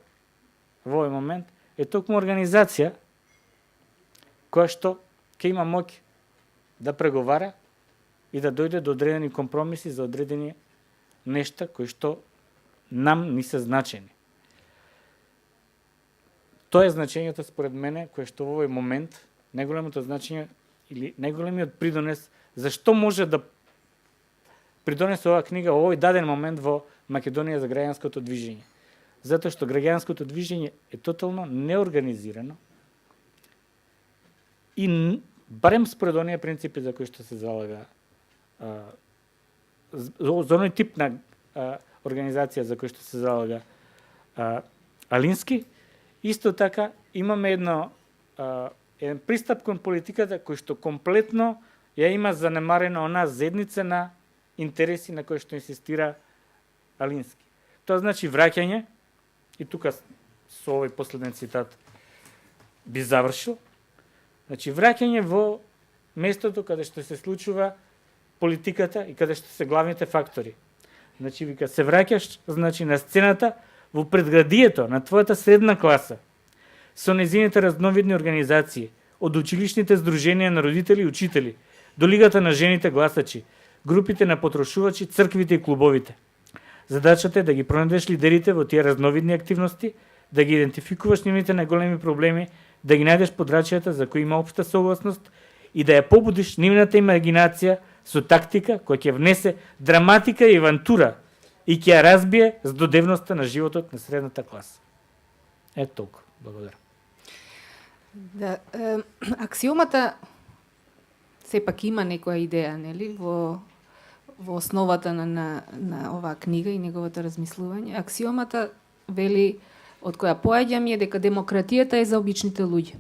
во овој момент е токму организација која што ќе има моќ да преговара и да дојде до одредени компромиси за одредени нешта кои што нам не се значени. Тоа е значењето според мене кое што во овој момент најголемото значење или најголемиот придонес зашто може да придонесе оваа книга во овој даден момент во Македонија за граѓанското движење. Затоа што граѓанското движење е тотално неорганизирано и барем според оние принципи за кои што се залага за оној тип на организација за кој што се залага Алински, исто така имаме еден пристап кон политиката кој што комплетно ја има занемарено онаа зедница на интереси на кои што инсистира Алински. Тоа значи враќање, и тука со овој последен цитат би завршил, значи враќање во местото каде што се случува политиката и каде што се главните фактори. Значи, вика, се враќаш, значи, на сцената во предградието на твојата средна класа, со незините разновидни организации, од училишните здруженија на родители и учители, до Лигата на жените гласачи, групите на потрошувачи, црквите и клубовите. Задачата е да ги пронајдеш лидерите во тие разновидни активности, да ги идентификуваш нивните најголеми проблеми, да ги најдеш подрачјата за кои има општа согласност и да ја побудиш нивната имагинација со тактика која ќе внесе драматика и авантура и ќе ја разбие здодевноста на животот на средната класа. Толку. Благодарам. Да, аксиомата сепак има некоја идеја, нели, во основата на оваа книга и неговото размислување. Аксиомата вели од која поаѓам е дека демократијата е за обичните луѓе.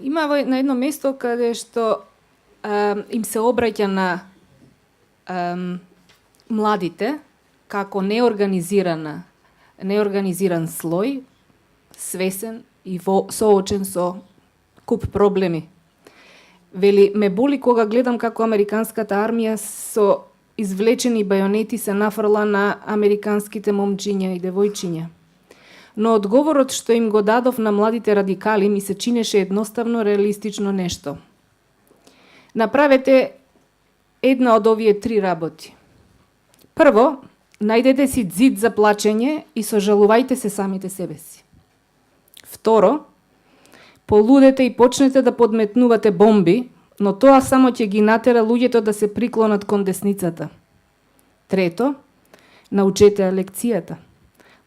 Има на едно место каде што им се обраќа на младите како неорганизиран слој, свесен и соочен со куп проблеми. Вели, ме боли кога гледам како американската армија со извлечени бајонети се нафрла на американските момчиња и девојчиња. Но одговорот што им го дадов на младите радикали ми се чинеше едноставно реалистично нешто. Направете една од овие 3 работи. Прво, најдете си ѕид за плачење и сожалувајте се самите себе си. Второ, полудете и почнете да подметнувате бомби, но тоа само ќе ги натера луѓето да се приклонат кон десницата. Трето, научете лекцијата.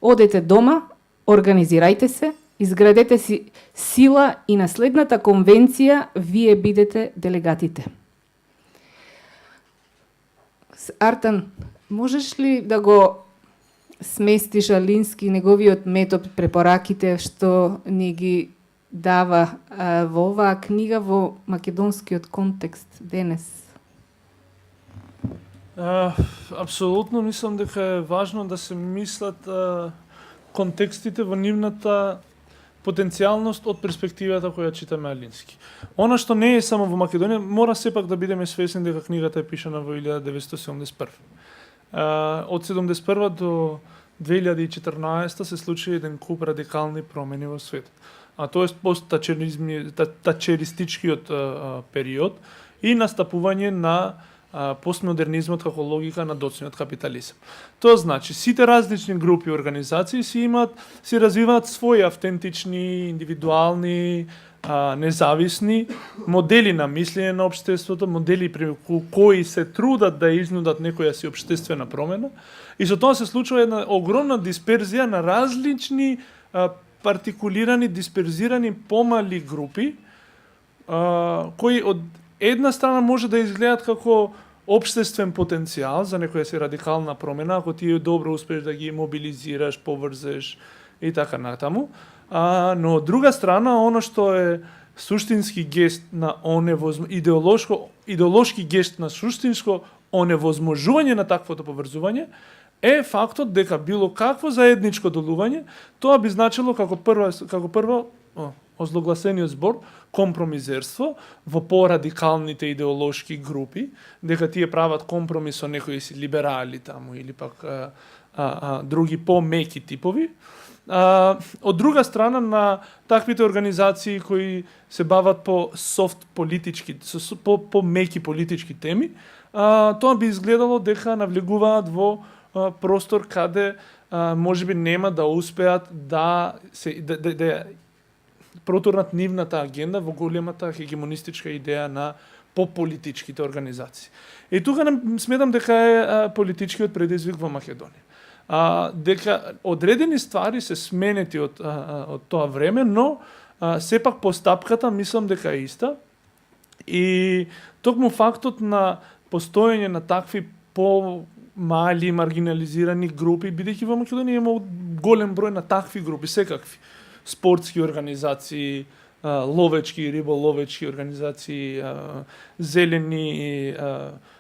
Одете дома, организирајте се, изградете си сила и на следната конвенција вие бидете делегатите. Артан, можеш ли да го сместиш Алински неговиот метод препораките што ни ги дава во оваа книга во македонскиот контекст денес? Апсолутно мислам дека е важно да се мислат контекстите во нивната потенцијалност од перспективата која читаме Алински. Она што не е само во Македонија, мора сепак да бидеме свесни дека книгата е пишана во 1971. Од 1971 до 2014 се случи еден куп радикални промени во светот. А тоа е посттачеристичкиот период и настапување на постмодернизмот како логика на доцниот капитализам. Тоа значи, сите различни групи и организации си развиваат своји автентични, индивидуални, независни модели на мислење на општеството, модели преку кои се трудат да изнудат некоја си општествена промена. И со тоа се случува една огромна дисперзија на различни партикулирани, дисперзирани помали групи, кои од една страна може да изгледат како општествен потенцијал за некоја си радикална промена, ако ти добро успееш да ги мобилизираш, поврзеш и така натаму. Но од друга страна, оно што е суштински гест на идеолошки гест на суштинско оневозможување на таквото поврзување, е фактот дека било какво заедничко делување, тоа би значило како прво озлогласениот збор компромизерство во порадикалните идеолошки групи, дека тие прават компромис со некои си либерали таму или пак други по-меки типови. Од друга страна, на таквите организации кои се бават по софт политички, по меки политички теми, тоа би изгледало дека навлегуваат во простор каде можеби нема да успеат да протурнат нивната агенда во големата хегемонистичка идеја на пополитичките организации. И тука сметам дека е политичкиот предизвик во Македонија. Дека одредени ствари се сменети од тоа време, но сепак постапката мислам дека е иста. И токму фактот на постоење на такви по-мали маргинализирани групи, бидејќи во Македонија има голем број на такви групи, секакви. Спортски организации, ловечки и риболовечки организации, зелени,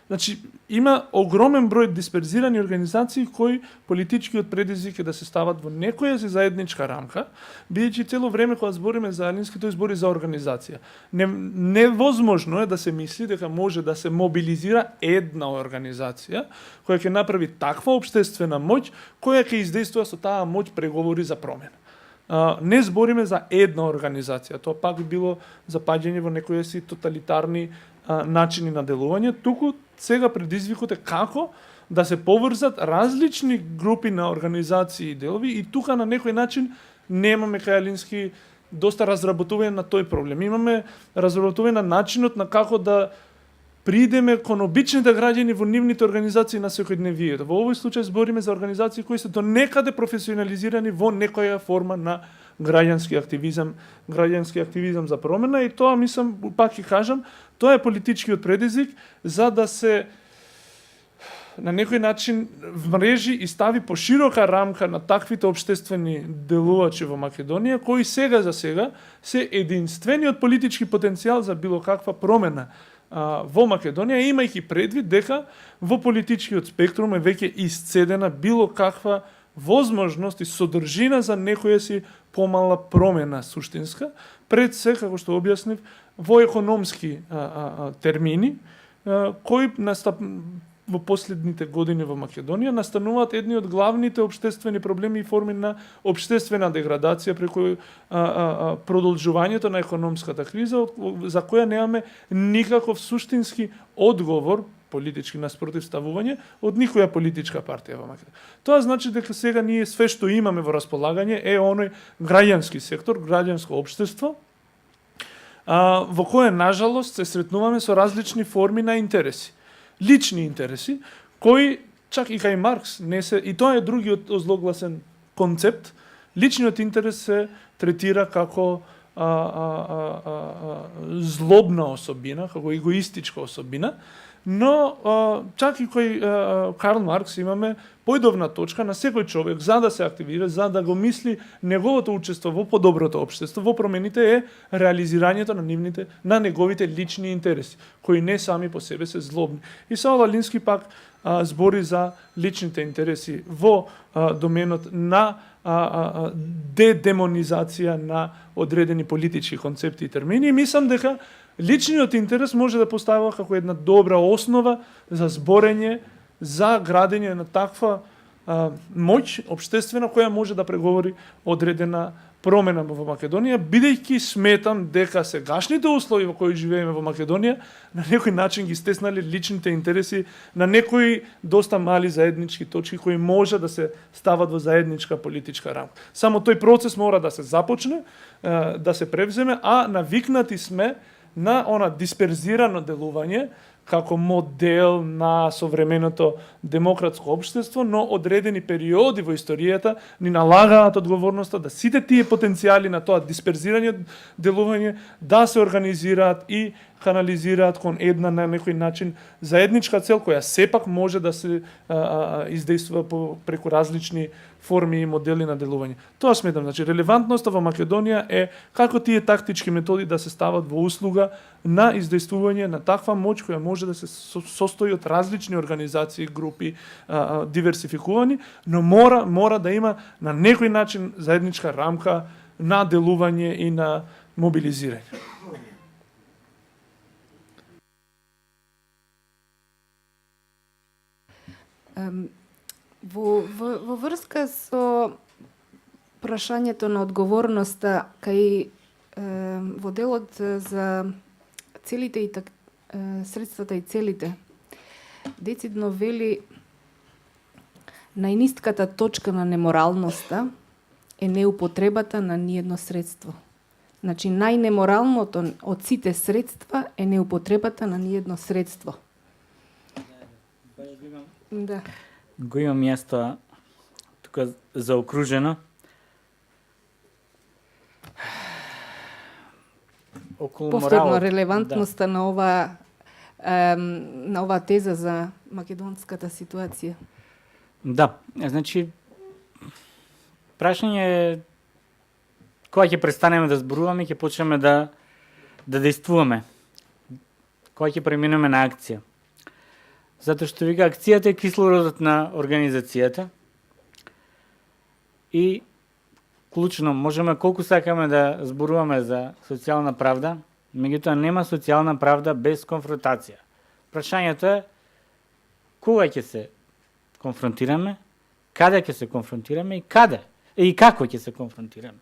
значи има огромен број дисперзирани организации кои политичкиот предизвик е да се стават во некоја си заедничка рамка, бидејќи цело време кога збориме за Алински, тој збори за организација. Невозможно е да се мисли дека може да се мобилизира една организација која ќе направи таква општествена моќ, која ќе издействува со таа моќ преговори за промена. Не збориме за една организација, тоа пак би било запаѓање во некои си тоталитарни начини на делување, туку сега предизвикот е како да се поврзат различни групи на организации и делови и тука на некој начин немаме кај Алински доста разработување на тој проблем. Имаме разработување на начинот на како да придеме кон обичните граѓани во нивните организации на секојдневието. Во овој случај збориме за организации кои се до некаде професионализирани во некоја форма на граѓански активизам за промена и тоа мислам, пак ќе кажам, тоа е политичкиот предизвик за да се на некој начин вмрежи и стави поширока рамка на таквите општествени делувачи во Македонија, кои сега за сега се единствениот политички потенцијал за било каква промена во Македонија, имајќи предвид дека во политичкиот спектрум е веќе исцедена било каква возможност и содржина за некоја си помала промена суштинска, пред се, како што објаснив, во економски термини, кои во последните години во Македонија настануваат едни од главните општествени проблеми и форми на општествена деградација преку продолжувањето на економската криза, за која немаме никаков суштински одговор, политички наспротивставување од никоја политичка партија во Македонија. Тоа значи дека сега ние све што имаме во располагање е оној граѓански сектор, граѓанско општество, во кое нажалост се сретнуваме со различни форми на интереси, лични интереси, кои чак и кај Маркс не се, и тоа е другиот озлогласен концепт, личниот интерес се третира како злобна особина, како егоистичка особина, но чак и кој Карл Маркс имаме појдовна точка на секој човек за да се активира, за да го мисли неговото учество во подоброто општество, во промените е реализирањето на неговите лични интереси, кои не сами по себе се злобни. И Саул Алински пак збори за личните интереси во доменот на дедемонизација на одредени политички концепти и термини. И мислам дека личниот интерес може да поставува како една добра основа за зборење, за градење на таква моќ општествена која може да преговори одредена промена во Македонија, бидејќи сметам дека сегашните услови во кои живееме во Македонија на некој начин ги стеснали личните интереси на некои доста мали заеднички точки кои може да се стават во заедничка политичка рамка. Само тој процес мора да се започне, да се превземе, а навикнати сме на она дисперзирано делување како модел на современото демократско општество, но одредени периоди во историјата ни налагаат одговорноста да сите тие потенцијали на тоа дисперзирање делување да се организираат и канализираат кон една на некој начин заедничка цел која сепак може да се издействува преку различни форми и модели на делување. Тоа сметам, значи релевантноста во Македонија е како тие тактички методи да се стават во услуга на издействување на таква моќ која може да се состои од различни организации, групи, диверсификувани, но мора да има на некој начин заедничка рамка на делување и на мобилизирање. Во врска со прашањето на одговорноста кај во делот за целите и средствата и целите, децидно вели најниската точка на неморалноста е неупотребата на ниедно средство. Значи најнеморалното од сите средства е неупотребата на ниедно средство. Да. Го имам место тука заокружено. Околу Повторно моралот, релевантноста да. на ова теза за македонската ситуација. Да, значи прашање е кога ќе престанеме да зборуваме, ќе почнеме да действуваме. Кога ќе преминеме на акција. Затоа што вика акцијата е кислородот на организацијата и клучно можеме колку сакаме да зборуваме за социјална правда, меѓутоа нема социјална правда без конфронтација. Прашањето е кога ќе се конфронтираме, каде ќе се конфронтираме и каде и како ќе се конфронтираме.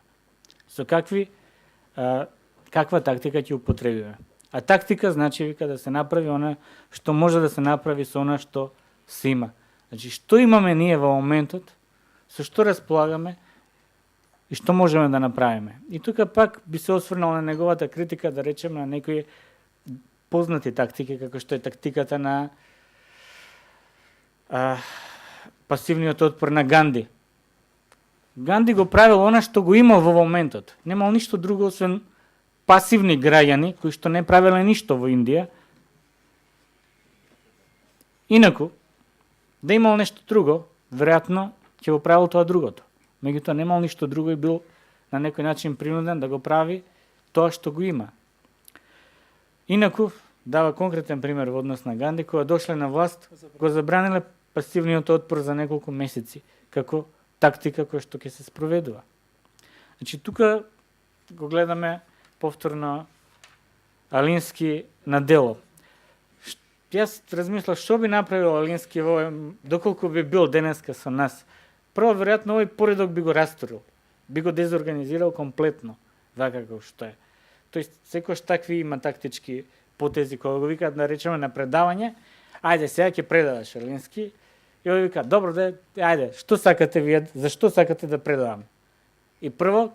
Со каква тактика ќе употребиме. А тактика значи вика да се направи она што може да се направи со она што се има. Значи што имаме ние во моментот, со што располагаме и што можеме да направиме. И тука пак би се осврнал на неговата критика, да речеме, на некои познати тактики, како што е тактиката на пасивниот отпор на Ганди. Ганди го правил она што го имал во моментот. Немал ништо друго освен пасивни граѓани кои што не правеле ништо во Индија. Инаку, да имал нешто друго, веројатно ќе го правил тоа другото. Меѓутоа немал ништо друго и бил на некој начин принуден да го прави тоа што го има. Инаку, дава конкретен пример во однос на Ганди, кога дошле на власт, го забраниле пасивниот отпор за неколку месеци, како тактика која што ќе се спроведува. Значи, тука го гледаме повторно Алински на дело. Јас размислав што би направил Алински доколку би бил денеска со нас. Прво, веројатно, овој поредок би го растурил. Би го дезорганизирал комплетно, вака како што е. Тоест, секојаш такви има тактички потези, кога го викаат, да речеме, на предавање, ајде, сега ќе предаваш Алински, и овој вика, добро, ајде, што сакате вие, зашто сакате да предаваме? И прво,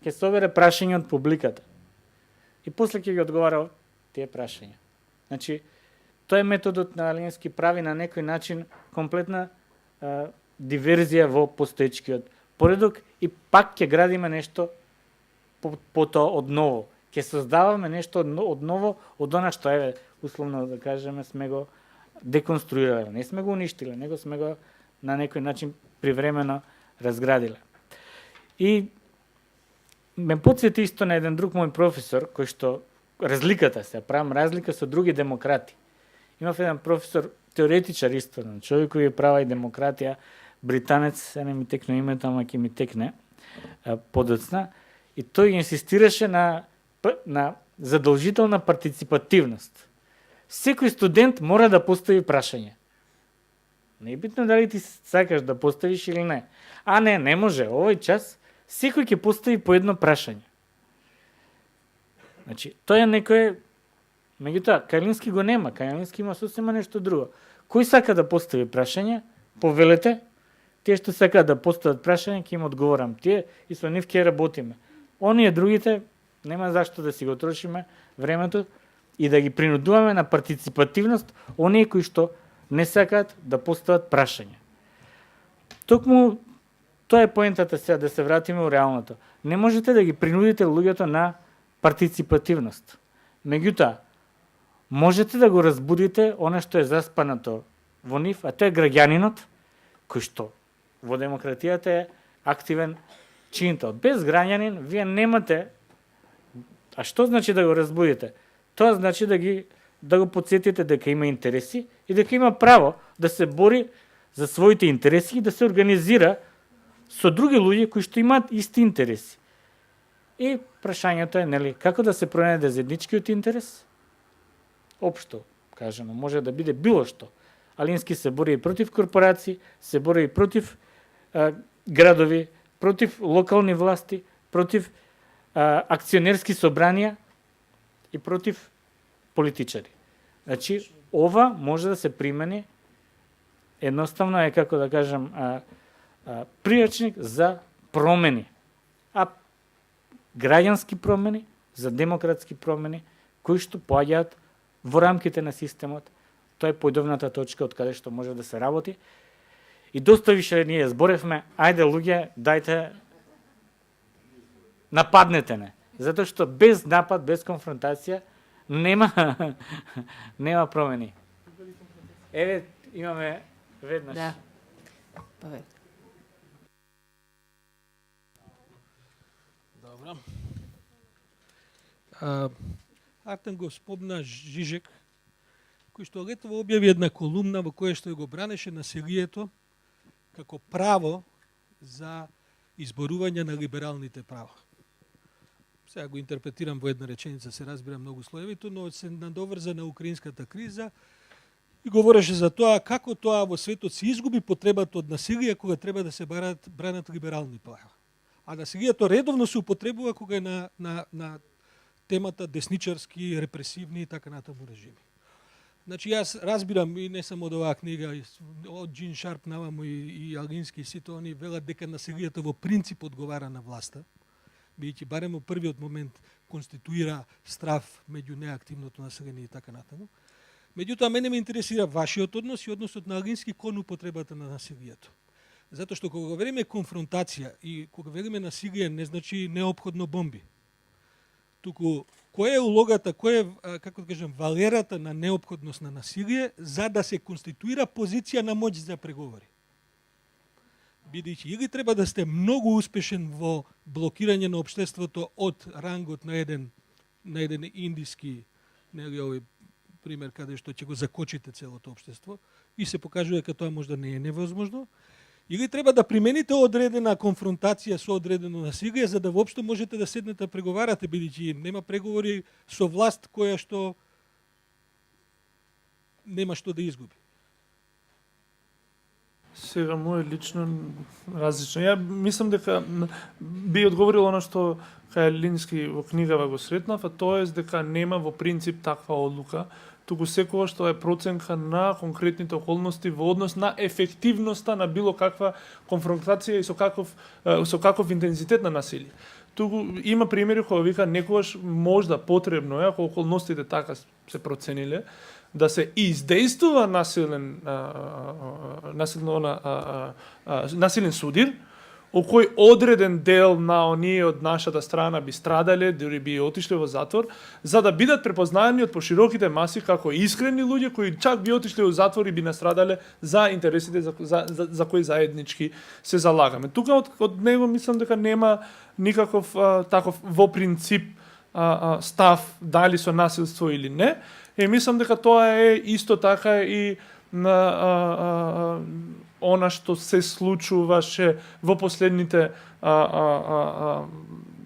ќе собере прашање од публиката. И после ќе ги одговара тие прашања. Значи, тој методот на Алински прави на некој начин комплетна диверзија во постоечкиот поредок и пак ќе градиме нешто по тоа одново. Ќе создаваме нешто одново од она што, еве, условно да кажеме, сме го деконструирале. Не сме го уништиле, него сме го на некој начин привремено разградиле. И ме потсети исто на еден друг мој професор, кој што разликата се, правам разлика со други демократи. Имав еден професор, теоретичар исто, човек кој е права и демократија, британец, се не ми текне името, ама ќе ми текне подоцна, и тој инсистираше на задолжителна партиципативност. Секој студент мора да постави прашање. Не е битно дали ти сакаш да поставиш или не. А не може. Овој час секој ќе постави по едно прашање. Значи, тоа е некој... Меѓутоа, Кајлински го нема. Кајлински има сосема нешто друго. Кој сака да постави прашање, повелете, тие што сака да постават прашање, ќе им одговорам. Тие и со нив ќе работиме. Оние другите, нема зашто да си го трошиме времето и да ги принудуваме на партиципативност, оние кои што не сакаат да постават прашање. Токму тоа е поентата сега, да се вратиме у реалното. Не можете да ги принудите луѓето на партиципативност. Меѓутоа, можете да го разбудите она што е заспанато во нив, а тоа е граѓанинот, кој што во демократијата е активен чинител. Без граѓанин вие немате. А што значи да го разбудите? Тоа значи да го подсетите дека има интереси и дека има право да се бори за своите интереси и да се организира со други луѓе кои што имаат исти интереси. И прашањето е, нели, како да се пронајде заедничкиот интерес? Општо кажано, може да биде било што. Алински се бори и против корпорации, се бори и против градови, против локални власти, против акционерски собранија и против политичари. Значи, ова може да се примени, едноставно е, како да кажам, прирачник за промени. А граѓански промени, за демократски промени, кои што поаѓаат во рамките на системот, тоа е појдовната точка од каде што може да се работи. И доста више ние зборевме, ајде луѓе, дајте, нападнете не. Затоа што без напад, без конфронтација, нема промени. Еве, имаме веднаш. Да. Повед. Добро. Артем го спомна Жижек, кој што летово објави една колумна во која што го бранеше насилието како право за изборување на либералните права. Сега го интерпретирам во една реченица, се разбира многу слоевито, но се надоврза на украинската криза и говореше за тоа како тоа во светот се изгуби потребата од насилие кога треба да се бранат либерални права. А насилието редовно се употребува кога е на темата десничарски, репресивни и така натаму режими. Значи, јас разбирам и не само од оваа книга, од Джин Шарп наваму и Алински и сите они велат дека насилието во принцип одговара на власта, бидејќи барем во првиот момент конституира страв меѓу неактивното население и така натаму. Меѓутоа, мене ме интересира вашиот однос и односот на Алински кон употребата на насилието. Затоа што кога велиме конфронтација и кога велиме насилие, не значи неопходно бомби. Туку, која е улогата, која е, како да кажем, валерата на неопходност на насилие за да се конституира позиција на моќ за преговори? Бидејќи или треба да сте многу успешен во блокирање на општеството од рангот на еден индиски, нели овој пример каде што ќе го закочите целото општество и се покажува дека тоа можда не е невозможно, или треба да примените одредена конфронтација со одредено насилие за да воопшто можете да седнете да преговарате, бидејќи нема преговори со власт која што нема што да изгуби. Сега моje лично различно. Ја мислам дека би одговорил она што Лински во книгава го сретнав, а тоа е дека нема во принцип таква одлука, туку секогаш тоа е проценка на конкретните околности во однос на ефективноста на било каква конфронтација и со каков интензитет на насилие. Туку има примери кога вика некогаш можда потребно е, ако околностите така се процениле, да се издействува насилен судир, о кој одреден дел на оние од нашата страна би страдале, дури би отишле во затвор, за да бидат препознаени од пошироките маси како искрени луѓе кои чак би отишле во затвор и би настрадале за интересите за кои заеднички се залагаме. Тука од него мислам дека нема никаков таков во принцип став дали со насилство или не. И мислам дека тоа е исто така и на она што се случуваше во последните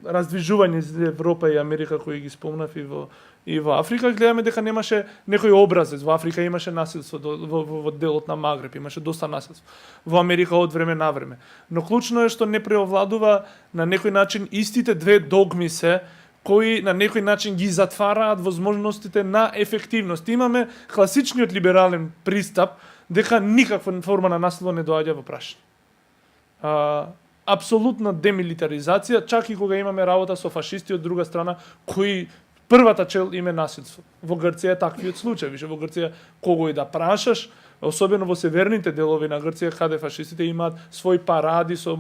раздвижувања за Европа и Америка кои ги спомнав и во Африка, гледаме дека немаше некој образец. Во Африка имаше насилство во делот на Магреб, имаше доста насилство. Во Америка од време на време. Но клучно е што не преовладува на некој начин истите две догми се кои на некој начин ги затвараат возможностите на ефективност. Имаме класичниот либерален пристап дека никаква форма на насилство не доаѓа во прашање. Апсолутна демилитаризација, чак и кога имаме работа со фашисти од друга страна, кои првата цел им е насилство. Во Грција е таквиот случај. Више во Грција кого и да прашаш, особено во северните делови на Грција, каде фашистите имаат своји паради со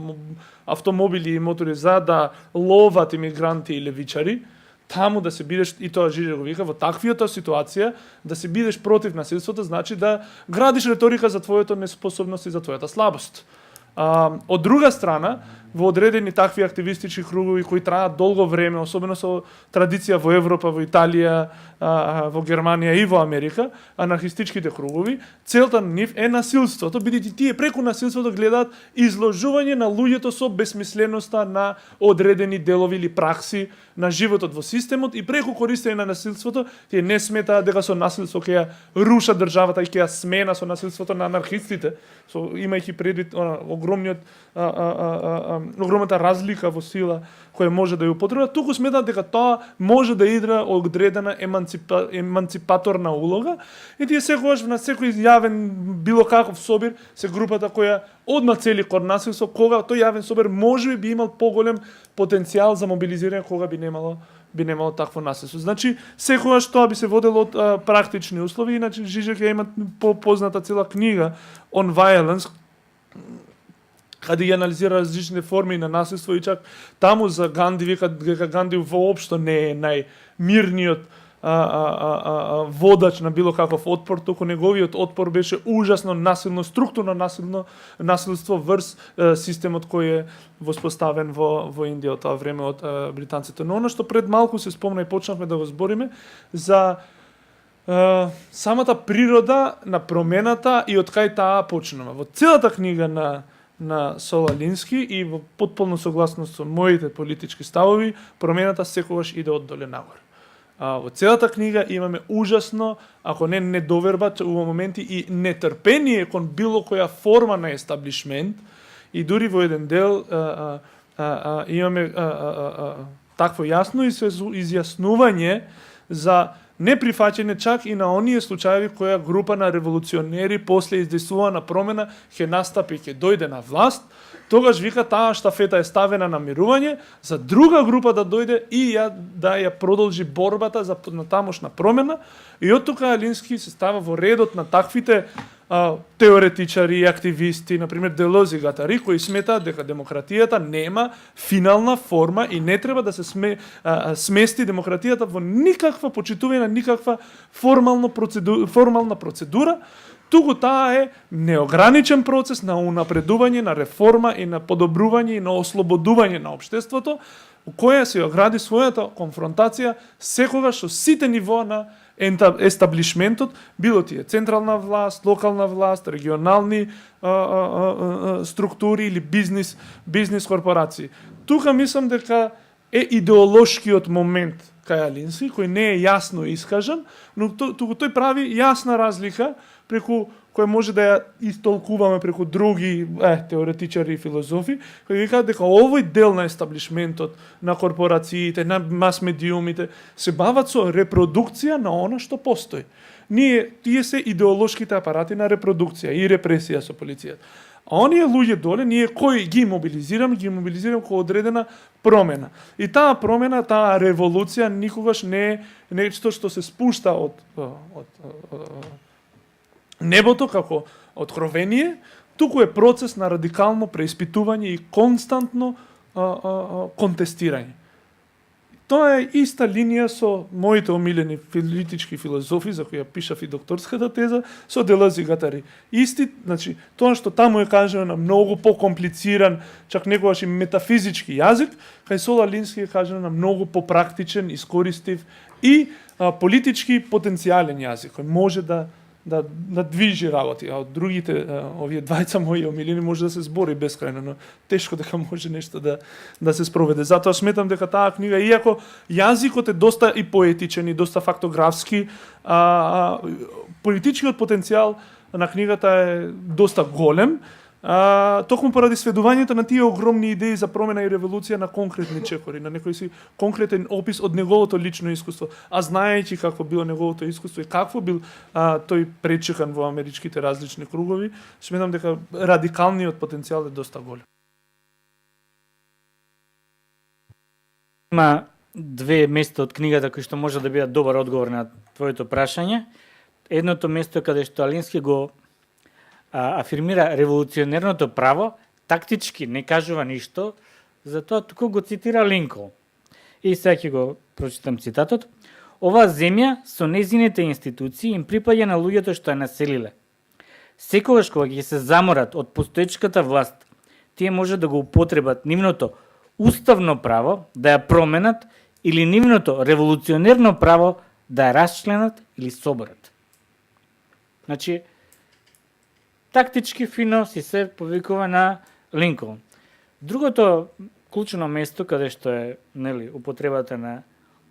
автомобили и мотори за да ловат имигранти и левичари, таму да се бидеш, и тоа Жиже го вика, во таквијата ситуација, да се бидеш против насилството, значи да градиш риторика за твојата неспособност и за твојата слабост. Од друга страна, во одредени такви активистички кругови кои траат долго време, особено со традиција во Европа, во Италија, во Германија и во Америка, анархистичките кругови, целта на нив е насилството, бидејќи тие преку насилството гледаат изложување на луѓето со безсмисленоста на одредени делови или пракси на животот во системот и преку користење на насилството, тие не сметаат дека со насилство ќе ја руша државата и ќе ја смена со насилството на анархистите, имајќи предвид огромната разлика во сила која може да ја употребат, туку сметаат дека тоа може да игра одредена еманципаторна улога и тие секогаш на секој јавен било каков собир се групата која одма цели кон насилство, кога тој јавен собир можеби би имал поголем потенцијал за мобилизирање кога би немало такво насилство. Значи, секогаш тоа би се водело од практични услови, иначе Жижек ја има позната цела книга On Violence, каде ја анализира различните форми на насилство и чак таму за Ганди вика дека Ганди воопшто не е најмирниот водач на било каков отпор, туку неговиот отпор беше ужасно насилно, структурно насилство врз системот кој е воспоставен во Индија од тоа време од британците. Но оно што пред малку се спомна и почнавме да го збориме за самата природа на промената и од кај таа почнува. Во целата книга на Сола Лински и во потполно согласност со моите политички ставови, промената секогаш иде од доле нагоре. Во целата книга имаме ужасно, ако не недоверба, во моменти и нетрпение кон било која форма на естаблишмент и дури во еден дел имаме такво јасно изјаснување за неприфаќање чак и на оние случаи која група на револуционери после издействувана промена ќе настапи, ќе дојде на власт, тогаш вика таа штафета е ставена на мирување за друга група да дојде и да ја продолжи борбата за натамошна промена. И од тука Лински се става во редот на таквите теоретичари и активисти, например Делоз и Гатари, кои сметаат дека демократијата нема финална форма и не треба да се смести демократијата во никаква почитување на никаква формална процедура, туку таа е неограничен процес на унапредување, на реформа и на подобрување и на ослободување на општеството, која се огради својата конфронтација секогаш со сите нивоа на естаблишментот, било тие централна власт, локална власт, регионални структури или бизнис корпорации. Тука мислам дека е идеолошкиот момент кај Алински, кој не е јасно искажан, но туку тој прави јасна разлика преку кој може да ја истолкуваме преку други теоретичари и филозофи, кои викаат дека овој дел на естаблишментот, на корпорациите, на мас-медиумите, се бават со репродукција на она што постои. Тие се идеолошките апарати на репродукција и репресија со полицијата. А оние луѓе доле, ние кои ги мобилизираме кој одредена промена. И таа промена, таа револуција никогаш не е нешто што се спушта од небото како откровение, туку е процес на радикално преиспитување и константно контестирање. Тоа е иста линија со моите омилени политички филозофи, за кои ја пишав и докторската теза, со Делез и Гатари. Значи, тоа што таму е кажано на многу покомплициран, чак некогаш и метафизички јазик, кај Сол Алински е кажано на многу попрактичен, искористив и политички потенцијален јазик, кој може да движи работи, а од другите овие двајца мои омилени може да се збори бескрајно, но тешко дека може нешто да се спроведе. Затоа сметам дека таа книга, иако јазикот е доста и поетичен и доста фактографски, политичкиот потенцијал на книгата е доста голем, токму поради сведувањето на тие огромни идеи за промена и револуција на конкретни чекори, на некој си конкретен опис од неговото лично искуство, а знаејќи какво било неговото искуство и какво бил тој пречекан во америчките различни кругови, сметам дека радикалниот потенцијал е доста голем. Има две места од книгата кои што може да бидат добар одговор на твоето прашање. Едното место каде што Алински го афирмира револуционерното право, тактички не кажува ништо, затоа туку го цитира Линколн. И сега ќе го прочитам цитатот. Оваа земја со незините институции им припаѓа на луѓето што ја населиле. Секогаш кога ќе се заморат од постоечката власт, тие може да го употребат нивното уставно право да ја променат или нивното револуционерно право да ја расчленат или соборат. Значи, тактички фино си се повикува на Линколн. Другото клучно место каде што е употребата на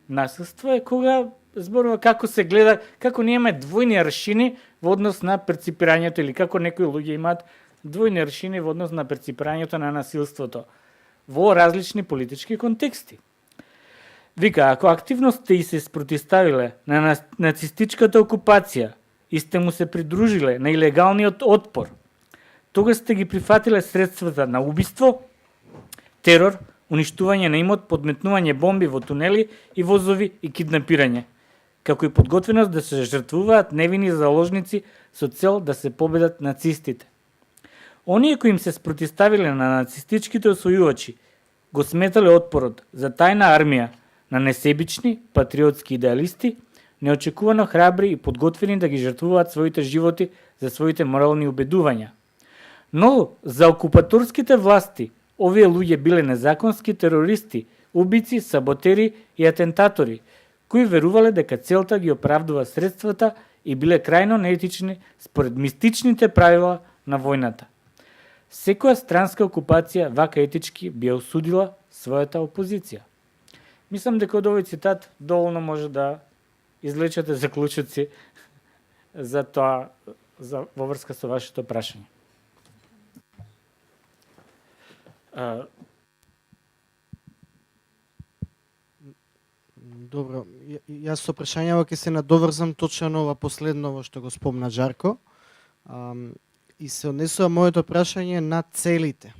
насилство е кога зборува како се гледа, како ние имаме двојни аршини во однос на перципирањето или како некои луѓе имаат двојни аршини во однос на перципирањето на насилството во различни политички контексти. Вика, ако активно сте и се спротиставиле на нацистичката окупација и сте му се придружиле на илегалниот отпор, тогаш сте ги прифатиле средствата на убиство, терор, уништување на имот, подметнување бомби во тунели и возови и киднапирање, како и подготвеност да се жртвуваат невини заложници со цел да се победат нацистите. Оние кои им се спротиставиле на нацистичките освојувачи, го сметале отпорот за тајна армија на несебични, патриотски идеалисти, неочекувано храбри и подготвени да ги жртвуваат своите животи за своите морални убедувања. Но за окупаторските власти овие луѓе биле незаконски терористи, убици, саботери и атентатори, кои верувале дека целта ги оправдува средствата и биле крајно неетични според мистичните правила на војната. Секоја странска окупација вака етички би осудила својата опозиција. Мислам дека од овој цитат доволно може да извлечете заклучоци за тоа, во врска со вашето прашање. Добро, јас со прашањава ќе се надоврзам точно на ова последново што го спомна Жарко. И се однесува моето прашање на целите.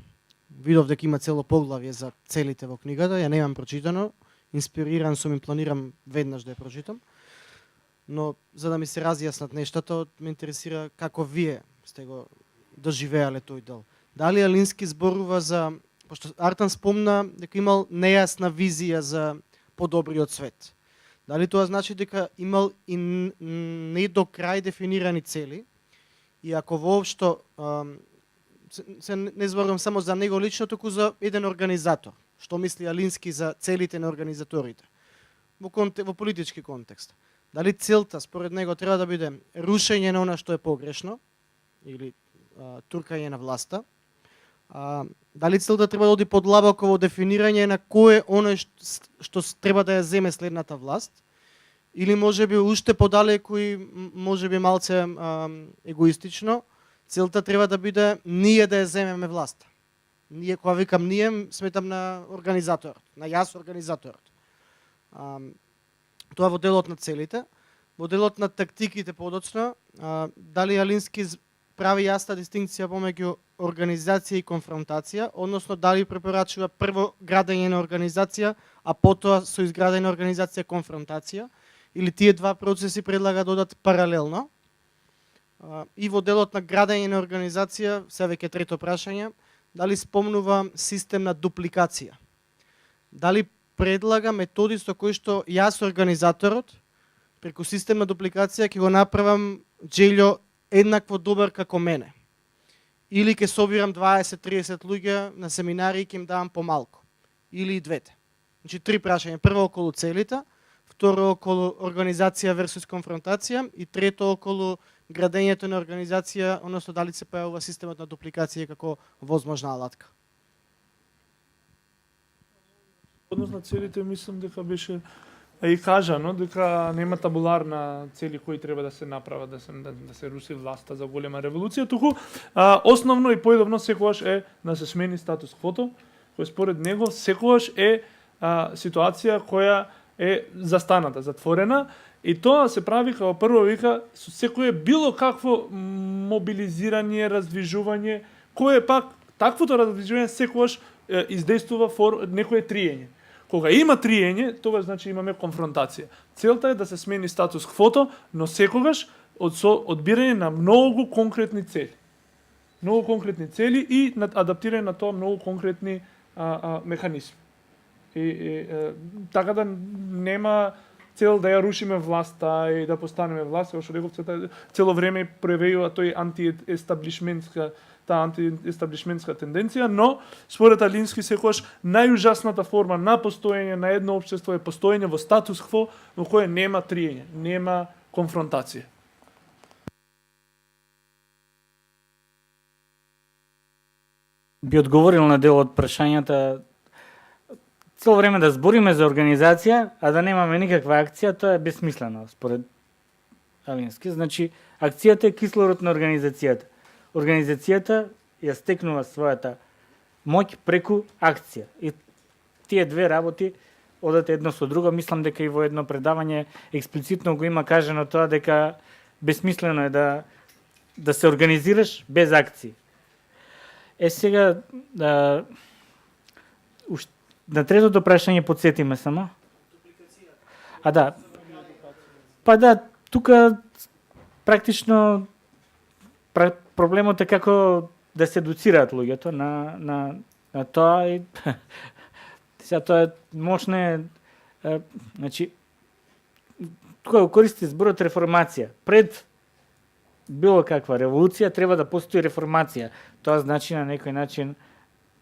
Видов дека има цело поглавје за целите во книгата, ја немам прочитано, инспириран сум и планирам веднаш да ја прочитам. Но за да ми се разјаснат нештата, ме интересира како вие сте го доживеале тој дел. Дали Алински зборува за, пошто Артан спомна дека имал нејасна визија за подобриот свет. Дали тоа значи дека имал и не до крај дефинирани цели? И ако воопшто се не зборувам само за него лично, туку за еден организатор. Што мисли Алински за целите на организаторите во политички контекст? Дали целта според него треба да биде рушење на она што е погрешно или туркање на власта, Дали целта треба да оди подлабоко во дефинирање на кој е оној што треба да ја земе следната власт, или можеби уште подалеку и можеби малце егоистично, целта треба да биде ние да ја земеме власта. Ние, кога викам ние, сметам на организаторот, на јас организаторот. Тоа во делот на целите. Во делот на тактиките подоцна, дали Алински прави јасна дистинкција помеѓу организација и конфронтација, односно дали препорачува прво градење на организација, а потоа со изградена организација конфронтација, или тие два процеси предлага да одат паралелно. И во делот на градење на организација, се веќе трето прашање, дали спомнува систем на дупликација. Дали предлага методи со кои што јас организаторот преку систем на дупликација ќе го направам Джелјо еднакво добар како мене. Или ќе собирам 20-30 луѓе на семинари и ќе им давам помалку. Или и двете. Значи три прашања. Прво околу целите, второ околу организација версус конфронтација и трето околу градењето на организација, односно дали се појавува системот на дупликација како возможна алатка. Однос на целите, мислам дека беше и кажано дека нема табуларна цели кои треба да се направат да се руси власта за голема револуција, туку основно и поедовно секогаш е да се смени статус квото, кој според него секогаш е ситуација која е застаната, затворена, и тоа се прави како прво вика со секое било какво мобилизирање, раздвижување, кое пак таквото раздвижување секогаш издействува некое триење. Кога има триење, тогаш значи имаме конфронтација. Целта е да се смени статус квото, но секогаш со одбирање на многу конкретни цели. Многу конкретни цели и адаптирање на тоа многу конкретни механизми. Така да нема цел да ја рушиме власта и да постанеме власт, како што реков, цело време проявува тој таа антиестаблишментска тенденција, но според Алински секогаш најужасната форма на постоење на едно општество е постоење во статус кво во кое нема триење, нема конфронтација. Би одговорил на дел од прашањата. Цело време да збориме за организација, а да немаме никаква акција, тоа е бесмислено според Алински. Значи, акцијата е кислород на организацијата. Организацијата ја стекнува својата моќ преку акција. И тие две работи одат едно со друго. Мислам дека и во едно предавање експлицитно го има кажано тоа дека бесмислено е да се организираш без акции. Сега на третото прашање подсетиме само. Тука практично проблемот е како да се едуцираат луѓето на тоа и сега тоа е мощне, значи тука го користи зборот реформација. Пред било каква револуција треба да постои реформација. Тоа значи на некој начин,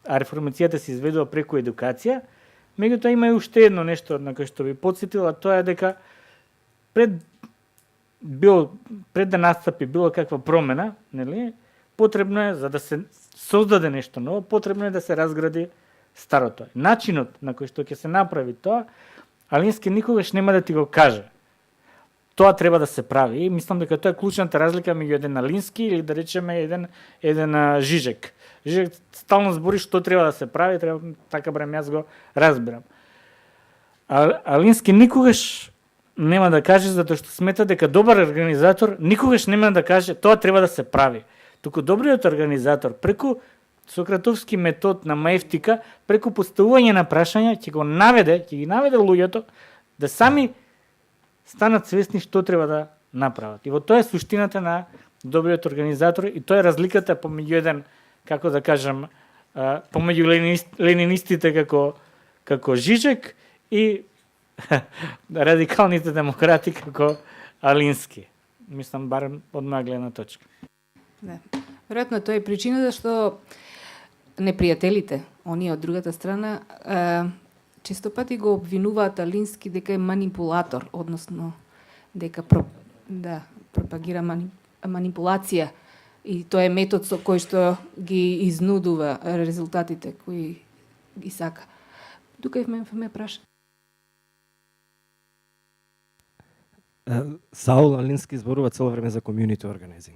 а реформацијата се изведува преку едукација. Меѓутоа има и уште едно нешто на кое што би потсетил, а тоа е дека пред да настапи било каква промена, нели, потребно е, за да се создаде нешто ново, потребно е да се разгради старото. Начинот на кој што ќе се направи тоа, Алински никогаш нема да ти го каже. Тоа треба да се прави. И мислам дека тоа е клучната разлика меѓу еден Алински или да речеме еден Жижек. Жижек стално збори што треба да се прави, така барем јас го разбирам. Алински никогаш нема да каже, затоа што смета дека добар организатор никогаш нема да каже тоа треба да се прави. Туку добриот организатор преку Сократовски метод на маевтика, преку поставување на прашања ќе ги наведе луѓето да сами станат свесни што треба да направат. И во тоа е суштината на добриот организатор и тоа е разликата помеѓу еден, како да кажам, помеѓу ленинистите како Жижек и радикалните демократи како Алински. Мислам, барем од моја гледна точка. Да. Веројатно тоа е причината што непријателите, оние од другата страна, често пати го обвинуваат Алински дека е манипулатор, односно дека пропагира манипулација И тоа е метод со кој што ги изнудува резултатите кои ги сака. Тука ме праша. Саул Алински зборува цело време за community organizing.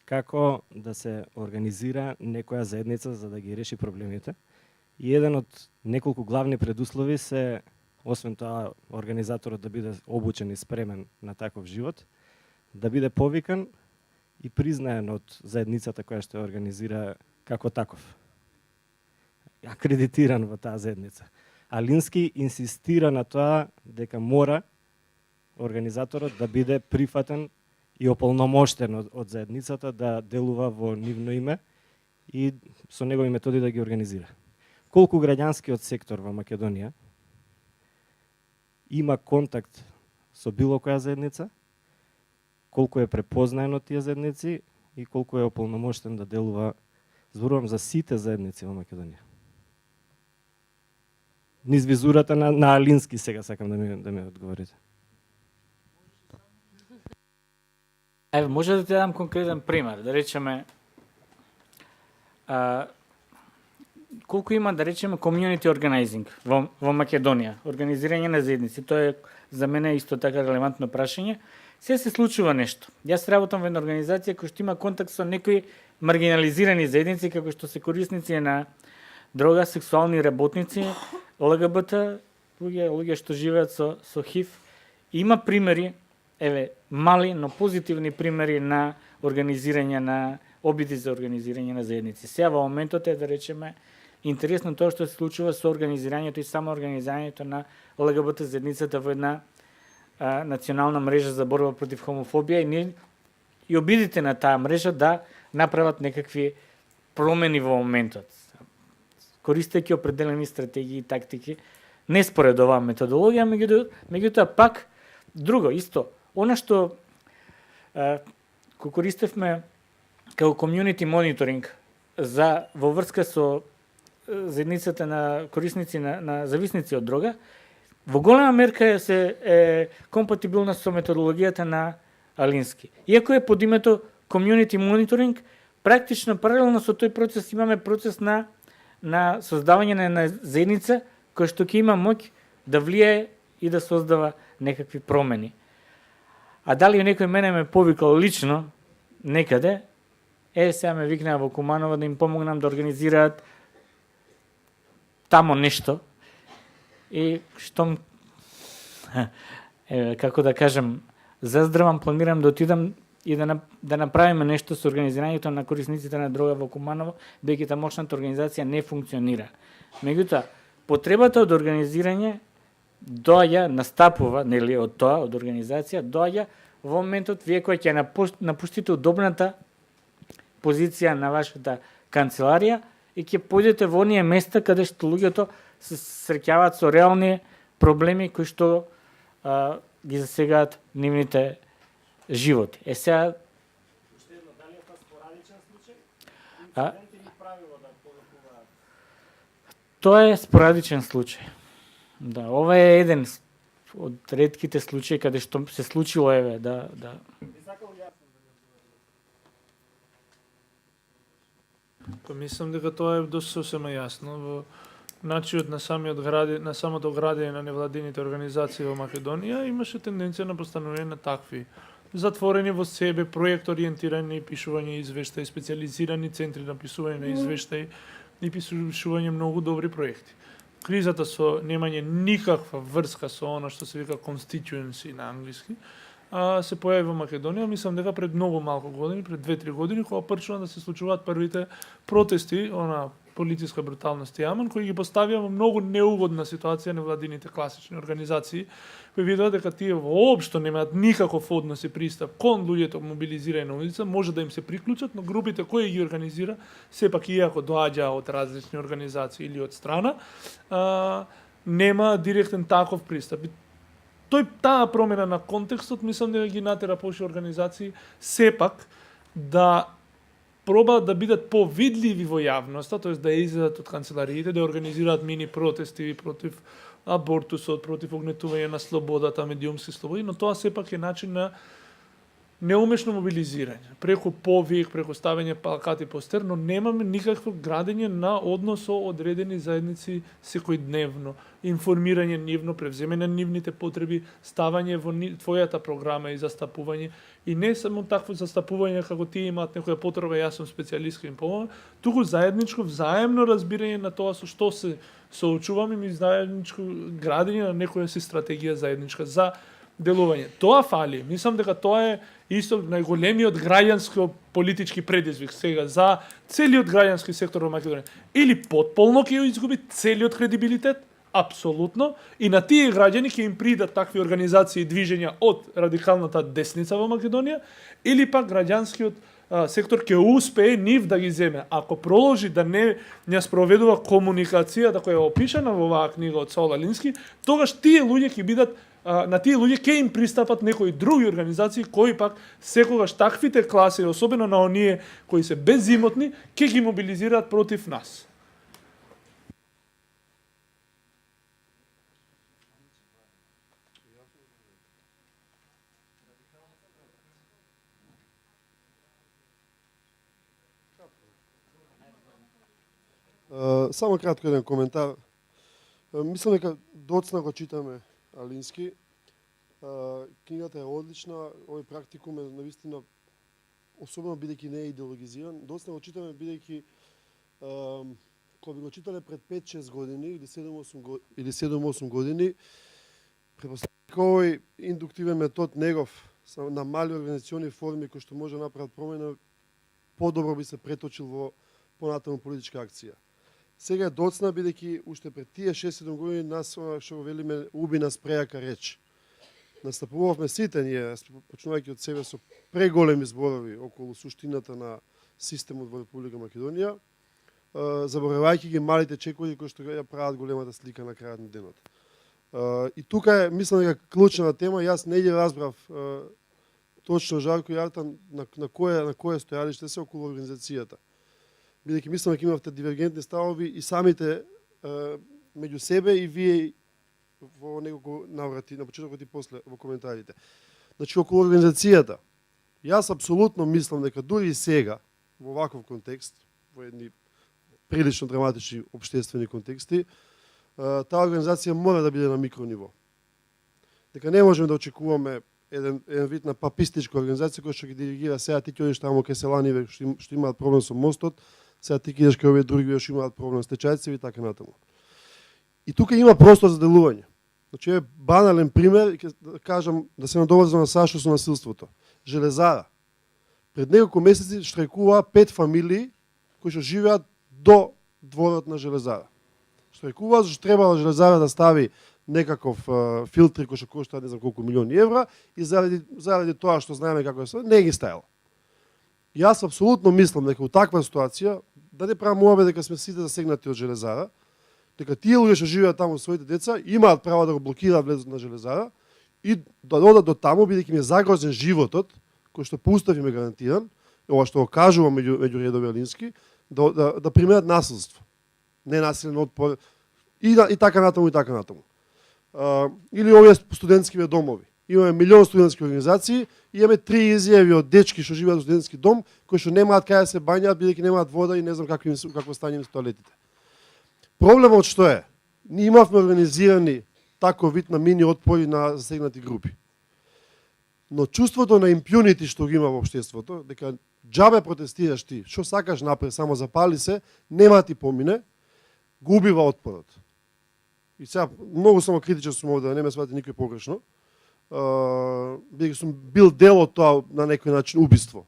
Како да се организира некоја заедница за да ги реши проблемите. И еден од неколку главни предуслови се, освен тоа, организаторот да биде обучен и спремен на таков живот, да биде повикан и признаен од заедницата која што ја организира како таков. Акредитиран во таа заедница. Алински инсистира на тоа дека мора организаторот да биде прифатен и ополномоштен од заедницата да делува во нивно име и со негови методи да ги организира. Колку граѓанскиот сектор во Македонија има контакт со било која заедница, колку е препознаен од тие заедници и колку е ополномоштен да делува, зборувам за сите заедници во Македонија. Низ визурата на Алински сега сакам да ми одговорите. Еве, може да ти дам конкретен пример, да речеме колку има, да речеме, community organizing во Македонија, организирање на заедници. Тоа е за мене исто така релевантно прашање. Се случува нешто. Јас работам во една организација која што има контакт со некои маргинализирани заедници, како што се корисници на дрога, сексуални работници, ЛГБТ, луѓе што живеат со ХИВ. Има примери, еве, мали, но позитивни примери на организирање на обиди за организирање на заедници. Сега во моментот е, да речеме, интересно тоа што се случува со организирањето и само организирањето на ЛГБТ заедницата во една национална мрежа за борба против хомофобија и обидите на таа мрежа да направат некакви промени во моментот. Користејќи определени стратегии и тактики, не според оваа методологија, меѓутоа пак друго, исто, она што го користевме како community monitoring во врска со заедницата на корисници на зависници од дрога, во голема мерка е компатибилна со методологијата на Алински. Иако е под името community monitoring, практично паралелно со тој процес имаме процес на создавање на една заедница која што ќе има моќ да влијае и да создава некакви промени. А дали некој мене ме повикал лично некаде, сега ме викнаа во Куманово да им помогнам да организираат тамо нешто. И штом, како да кажем, заздравам, планирам да отидам и да направиме нешто со организирањето на корисниците на дрога во Куманово, бидејќи тамошната организација не функционира. Меѓутоа, потребата од организирање доаѓа, настапува, нели, од тоа, од организација, доаѓа во моментот вие кој ќе напуштите удобната позиција на вашата канцеларија и ќе појдете во оние места каде што луѓето се среќаваат со реални проблеми кои што ги засегаат нивните животи. Сега дали е тоа спорадичен случај? Инциденти или правило да повикуваат? Тоа е спорадичен случај. Да, ова е еден од ретките случаи каде што се случило, еве, да. Па мислам дека тоа е доста сосема јасно во начинот на самото градење на невладините организации во Македонија имаше тенденција на постановување на такви затворени во себе, проект ориентирани пишување извештаи, специализирани центри на писување на извештаи и пишување многу добри проекти. Кризата со немање никаква врска со она што се вика constituency на англиски, се појави во Македонија, мислам дека пред многу малку години, пред 2-3 години, кога почнаа да се случуваат првите протести, она полициска бруталност и аман, кои ги поставија во многу неугодна ситуација невладините класични организации, кои видоа дека тие воопшто немаат никаков однос и пристап кон луѓето мобилизирани на улица, може да им се приклучат, но групите кои ги организира, сепак иако доаѓаа од различни организации или од страна, нема директен таков пристап. Таа промена на контекстот, мислам дека ги натера повеќе организации сепак да пробаат да бидат повидливи во јавноста, т.е. да излезат од канцелариите, да организираат мини протести против абортусот, против огнетување на слободата, медиумски слободи, но тоа сепак е начин на неумешно мобилизирање, преку повик, преку ставање плакати, постер, но немаме никакво градење на однос со одредени заедници секојдневно, информирање нивно, превземање на нивните потреби, ставање во твојата програма и застапување, и не само такво застапување како тие имаат некоја потреба, јас сум специјалист кој им помага, туку заедничко, взаемно разбирање на тоа со што се соочуваме и заедничко градење на некоја си стратегија заедничка за делување. Тоа фали. Мислам дека тоа е исто најголемиот граѓанско политички предизвик сега за целиот граѓански сектор во Македонија. Или потполно ќе ја изгуби целиот кредибилитет, апсолутно, и на тие граѓани ќе им придат такви организации и движења од радикалната десница во Македонија, или пак граѓанскиот сектор ќе успее нив да ги земе. Ако продолжи да не спроведува комуникацијата која е опишана во оваа книга од Саул Алински, тогаш тие луѓе ќе бидат на тие луѓе ќе им пристапат некои други организации кои пак секогаш таквите класи, особено на оние кои се безимотни, ќе ги мобилизираат против нас. Само кратко еден коментар. Мислам дека доцна го читаме Алински. Книгата е одлична, овој практикум е навистина, особено бидејќи не е идеологизиран. Доцна го читаме бидејќи кога би го читале пред 5-6 години или 7-8 години, претпоставувам дека овој индуктивен метод негов на мали организациони форми кои што може да направат промена, подобро би се преточил во понатаму политичка акција. Сега е доцна бидејќи уште пред тие 6-7 години нас што го велиме уби нас прејака реч. Настапувавме сите ние, почнувајќи од себе со преголеми зборови околу суштината на системот во Република Македонија, заборавајќи ги малите чекови кои што ја прават големата слика на крајот на денот. И тука е, мислам дека клучна тема, јас не ги разбрав точно Жарко и Артан на кое стојалиште се околу организацијата. Бидејќи мислам дека имавте дивергентни ставови и самите меѓу себе и вие во неколку наврати, на почетокот и после во коментарите. Значи, околу организацијата, јас апсолутно мислам дека дури и сега, во ваков контекст, во едни прилично драматични општествени контексти, таа организација мора да биде на микрониво. Дека не можеме да очекуваме еден вид на папистичка организација која што ги диригира сега ти ќе одиш таму кај селаниве што имаат проблем со мостот, сега ти ќе идеш кај овие други што имаат проблем со течајци и така натаму. И тука има простор за делување. Значи е банален пример, ќе кажам да се надоврзам на Сашо со насилството. Железара. Пред неколку месеци штрајкуваа 5 фамилии кои што живеат до дворот на Железара. Штрајкуваа зашто требало Железара да стави некаков филтри кои што коштаат не знам колку милиони евра и заради тоа што знаеме како е, не ги ставило. Јас апсолутно мислам дека у таква ситуација да не правам муабе дека сме сите засегнати од Железара, дека тие луѓе што живеат таму своите деца имаат право да го блокираат влезот на Железара и да додат до таму бидејќи им е загрозен животот, кој што по устав им е гарантиран, ова што го кажува меѓу редови Алински, да применат насилство. Ненасилен отпор и така натаму и така натаму. Или овие студентскиве домови. Имаме милион студентски организации и имаме 3 изјави од дечки што живеат во студентски дом, кои што немаат кај да се бањаат бидејќи немаат вода и не знам какво стање им со тоалетите. Проблемот што е? Ние имавме организирани таков вид на мини отпори на засегнати групи. Но чувството на импунити што го има во општеството, дека џабе протестираш ти, што сакаш напред, само запали се, нема ти помине, го убива отпорот. И сега многу само критичен сум овде, да не ме свати никој погрешно. Бидејќи сум бил дел од тоа на некој начин убиство.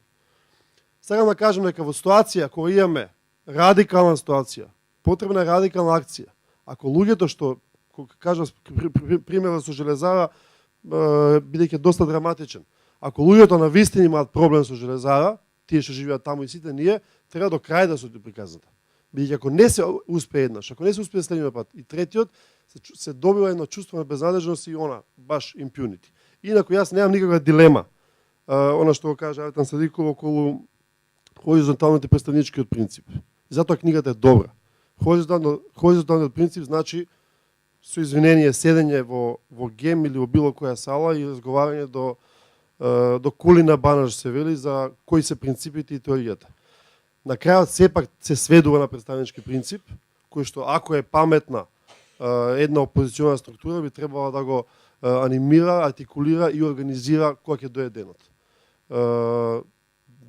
Сакам да кажам дека во ситуација кога имаме радикална ситуација, потребна е радикална акција. Ако луѓето што, кога кажам примерот со Железара, бидејќи доста драматичен, ако луѓето на вистина имаат проблем со Железара, тие што живеат таму и сите ние, треба до крај да се приказната. Бидејќи ако не се успее еднаш, ако не се успее следниот пат и третиот, се добива едно чувство на безнадежност и она баш импунити. Инаку јас немам никаква дилема, она што го кажа Артан Садиков околу хоризонталните представничкиот принцип. И затоа книгата е добра. Хоризонталниот принцип значи со извинение седење во гем или во било која сала и разговарање до до Колина Банаш се вели за кои се принципите и теоријата. На крајот сепак се сведува на представнички принцип, кој што ако е паметна една опозиционна структура би требала да го анимира, артикулира и организира кога ќе дое денот.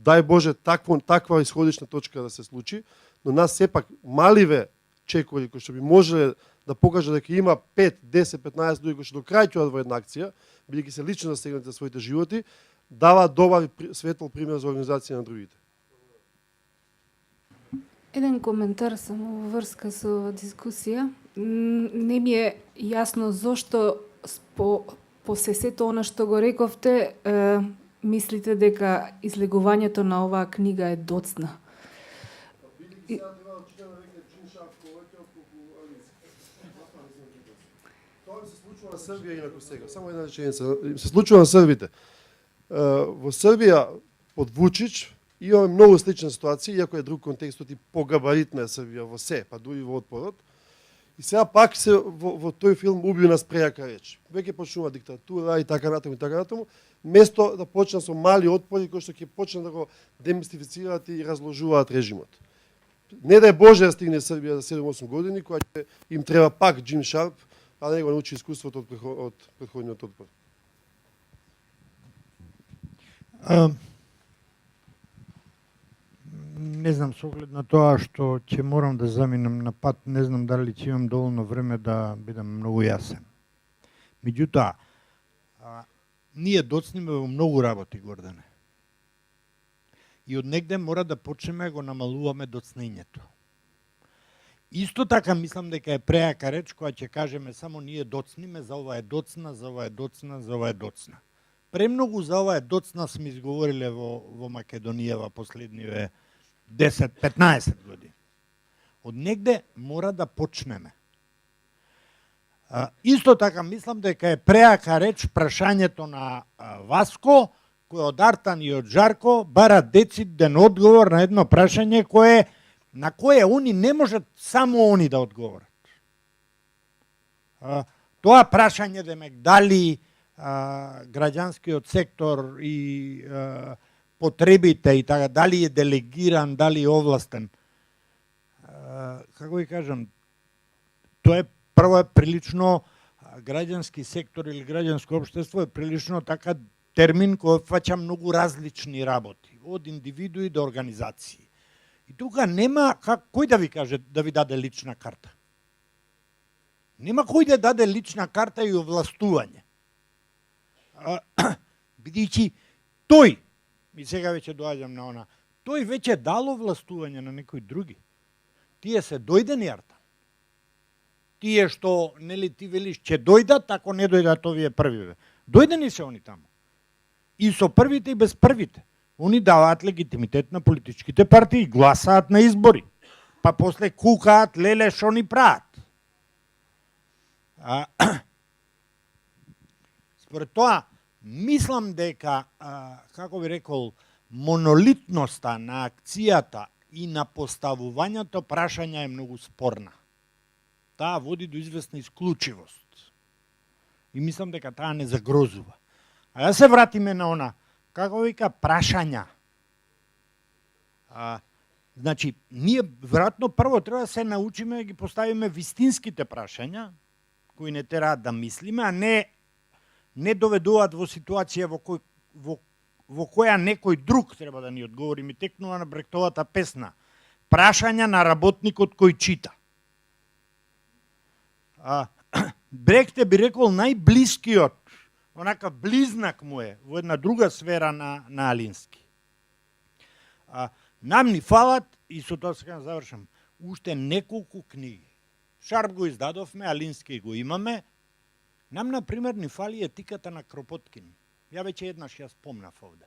Дај Боже таква исходична точка да се случи, но нас сепак маливе чекори кои што би можеле да покажа дека има 5, 10, 15 луѓе кои што до крај ќе одат во една акција, бидејќи се лично засегнати за своите животи, дава добар светл пример за организација на другите. Еден коментар само во врска со дискусија. Не ми е јасно зошто по сето она што го рековте, мислите дека излегувањето на оваа книга е доцна. Тоа се случува на Србија инаку сега. Само една реченица. Се случува на србите. Во Србија под Вучич имаме многу слични ситуации, иако е друг контекстот и погабаритна е Србија во се, па дури во отпорот. И сега пак се во тој филм уби нас прејака реч. Веќе почнува диктатура и така натаму, место да почна со мали отпори кои што ќе почнат да го демистифицираат и разложуваат режимот. Не да е Боже да стигне Србија за 7-8 години, која ќе им треба пак Джим Шарп, а да не го научи искуството од претходниот отпор. Не знам, со оглед на тоа што ќе морам да заминам на пат, не знам дали ќе имам доволно време да бидам многу јасен. Меѓутоа, ние доцниме во многу работи, Гордане. И од негде мора да почнеме го намалуваме доцнењето. Исто така мислам дека е преака реч која ќе кажеме само ние доцниме, за ова е доцна, за ова е доцна, за ова е доцна. Премногу за ова е доцна сме изговориле во Македонија во последниве 10-15 години. Од негде мора да почнеме. Исто така мислам дека е преака реч прашањето на Васко, кој од Артан и од Жарко бара дециден одговор на едно прашање на кое они не можат само они да одговорат. Тоа прашање демек дали граѓанскиот сектор и потребите и така, дали е делегиран, дали е овластен. Како ви кажам, тоа е прво е прилично граѓански сектор или граѓанско општество е прилично така термин кој фаќа многу различни работи, од индивидуи до организации. И тука нема кој да ви каже да ви даде лична карта. Нема кој да даде лична карта и овластување. Бидејќи тој, и сега веќе доаѓам на она, тој веќе дал овластување на некои други. Тие се дојдени Арта. Тие што, нели ти велиш, ќе дојдат, ако не дојдат овие првиве. Дојдени се они таму. И со првите и без првите. Они даваат легитимитет на политичките партии, гласаат на избори. Па после кукаат, леле, шо ни прават. Според тоа, мислам дека, како би рекол, монолитноста на акцијата и на поставувањето прашања е многу спорна. Таа води до известна исклучивост. И мислам дека таа не загрозува. А да се вратиме на она, како вика, прашања. Значи, ние веројатно прво треба да се научиме да ги поставиме вистинските прашања, кои не тераат да мислиме, а не доведуваат во ситуација во која некој друг треба да ни одговори. Ми текнува на Брехтовата песна. Прашања на работникот кој чита. Брехте би рекол најблискиот, онака близнак му е во една друга сфера на Алински. Нам ни фалат, и со тоа сега завршам, уште неколку книги. Шарп го издадовме, Алински го имаме. Нам, например, ни фали етиката на Кропоткин. Ја веќе еднаш ја спомнав овде.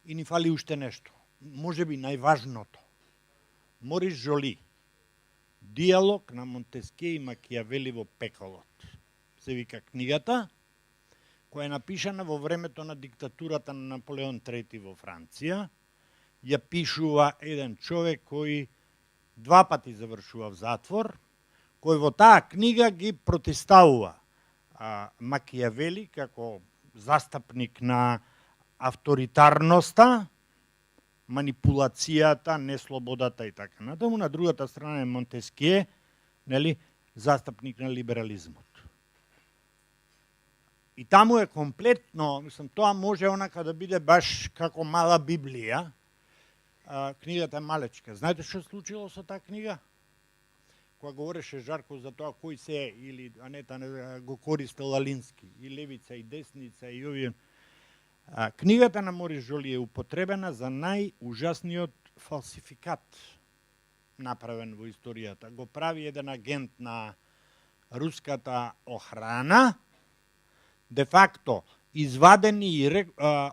И ни фали уште нешто. Може би најважното. Морис Жоли. Диалог на Монтескје и Макијавели во пеколот. Се вика книгата, која е напишана во времето на диктатурата на Наполеон III во Франција. Ја пишува еден човек кој 2 пати завршува в затвор, кој во таа книга ги протиставува Макијавели како застапник на авторитарноста, манипулацијата, неслободата и така натаму. На другата страна е Монтеские, нели, застапник на либерализмот. И таму е комплетно, мислам, тоа може онака да биде баш како мала Библија. Книгата е малечка. Знаете што случило со таа книга? Кога говореше Жарко за тоа кој се е, или Анета го користел Алински, и левица, и десница, и овие. Книгата на Морис Жоли е употребена за најужасниот фалсификат направен во историјата. Го прави еден агент на руската охрана, де факто извадени и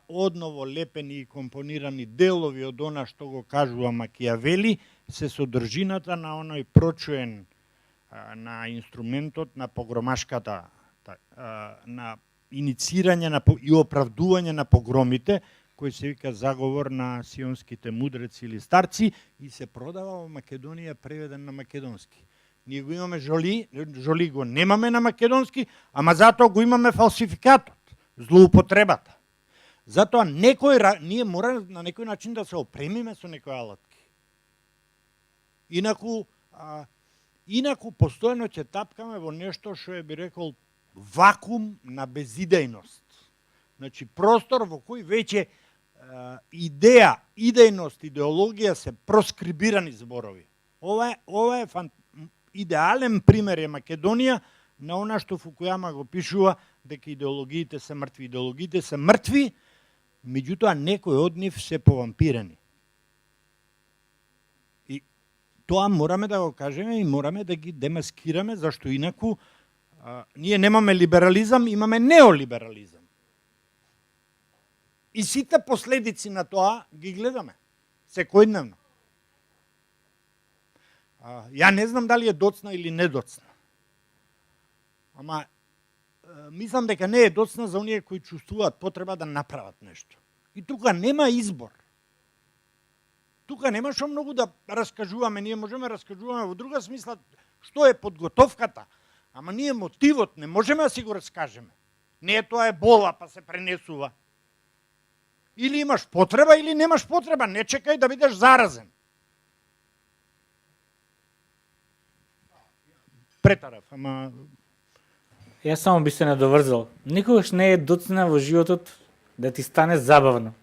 одново лепени и компонирани делови од она што го кажува Макијавели се содржината на оној прочуен на инструментот на погромашката, на иницирање и оправдување на погромите, кој се вика заговор на сионските мудреци или старци, и се продава во Македонија преведен на македонски. Ние го имаме Жоли го немаме на македонски, ама затоа го имаме фалсификатот, злоупотребата. Затоа ние мора на некој начин да се опремиме со некои алатки. Инаку постојано ќе тапкаме во нешто што би рекол вакуум на безидејност. Значи простор во кој веќе идеја, идејност, идеологија се проскрибирани зборови. Ова е идеален пример е Македонија на она што Фукујама го пишува дека идеологиите се мртви. Идеологиите се мртви, меѓутоа некои од нив се повампирани. И тоа мораме да го кажеме и мораме да ги демаскираме, зашто инаку ние немаме либерализам, имаме неолиберализам. И сите последици на тоа ги гледаме секојдневно. Ја не знам дали е доцна или недоцна. Ама мислам дека не е доцна за оние кои чувствуваат потреба да направат нешто. И тука нема избор. Тука нема што многу да раскажуваме, ние можеме да раскажуваме во друга смисла што е подготовката, ама ние мотивот не можеме да си го раскажеме. Не е тоа ебола па се пренесува. Или имаш потреба или немаш потреба, не чекај да бидеш заразен. Претарав, ама Јас само би се надоврзал. Никогаш не е доцна во животот да ти стане забавно.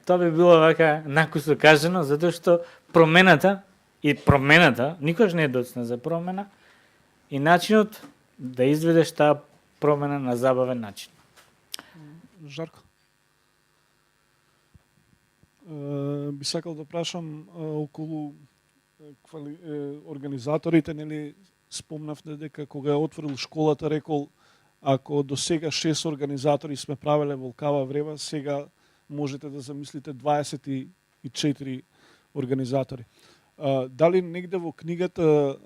Тоа би било вака накусо кажано, затоа што промената никогаш не е доцна за промена и начинот да изведеш таа промена на забавен начин. Жарко. Би сакал да прашам околу организаторите, нели спомнавте дека кога е отворил школата рекол ако до сега 6 организатори сме правеле волкава врева, сега можете да замислите 24 организатори. Дали негде во книгата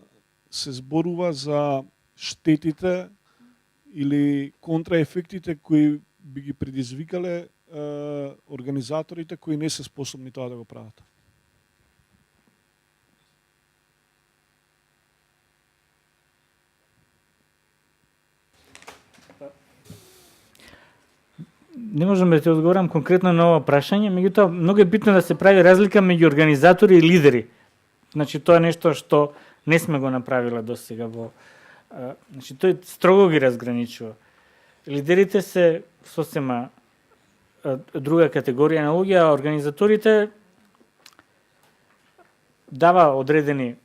се зборува за штетите или контраефектите кои би ги предизвикале организаторите кои не се способни тоа да го прават? Не можам да ти одговорам конкретно на ова прашање, меѓутоа многу е битно да се прави разлика меѓу организатори и лидери. Значи тоа е нешто што не сме го направиле до сега во значи тој строго ги разграничува. Лидерите се сосема друга категорија на луѓе, а организаторите дава одредени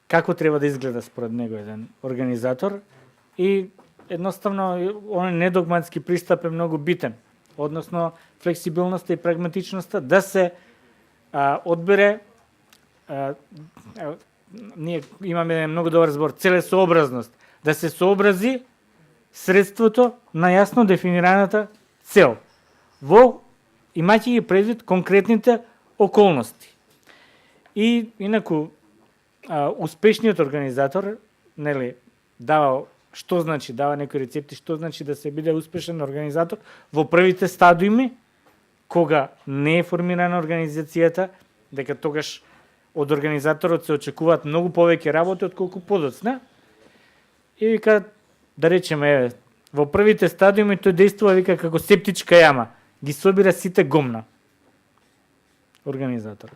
како треба да изгледа според него еден организатор и едноставно оној недогматски пристап е многу битен. Односно флексибилноста и прагматичноста да се одбере ние имаме многу добар збор целесообразност, да се сообрази средството на јасно дефинираната цел во имајќи ги предвид конкретните околности. И инаку успешниот организатор нели дава што значи, дава некои рецепти, што значи да се биде успешен организатор во првите стадиуми, кога не е формирана организацијата, дека тогаш од организаторот се очекуваат многу повеќе работи отколку подоцна. и вика, да речеме, еве, во првите стадиуми тој действува вика како септичка јама, ги собира сите гомна. Организатор.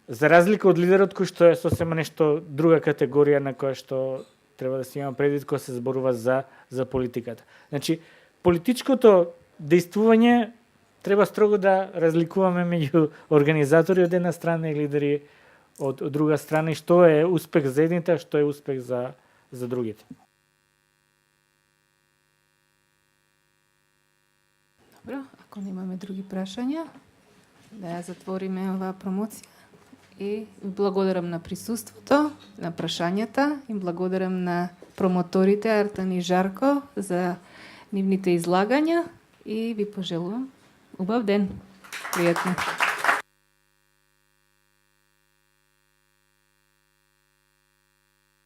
За разлика од лидерот кој што е сосема нешто друга категорија на која што треба да се има предвид кога се зборува за политиката. Значи, политичкото действување треба строго да разликуваме меѓу организатори од една страна и лидери од друга страна, и што е успех за едните, а што е успех за другите. Добро, ако немаме други прашања, да ја затвориме оваа промоција. И благодарам на присуството, на прашањата, и благодарам на промоторите Артан и Жарко за нивните излагања и ви пожелувам убав ден. Пријатно.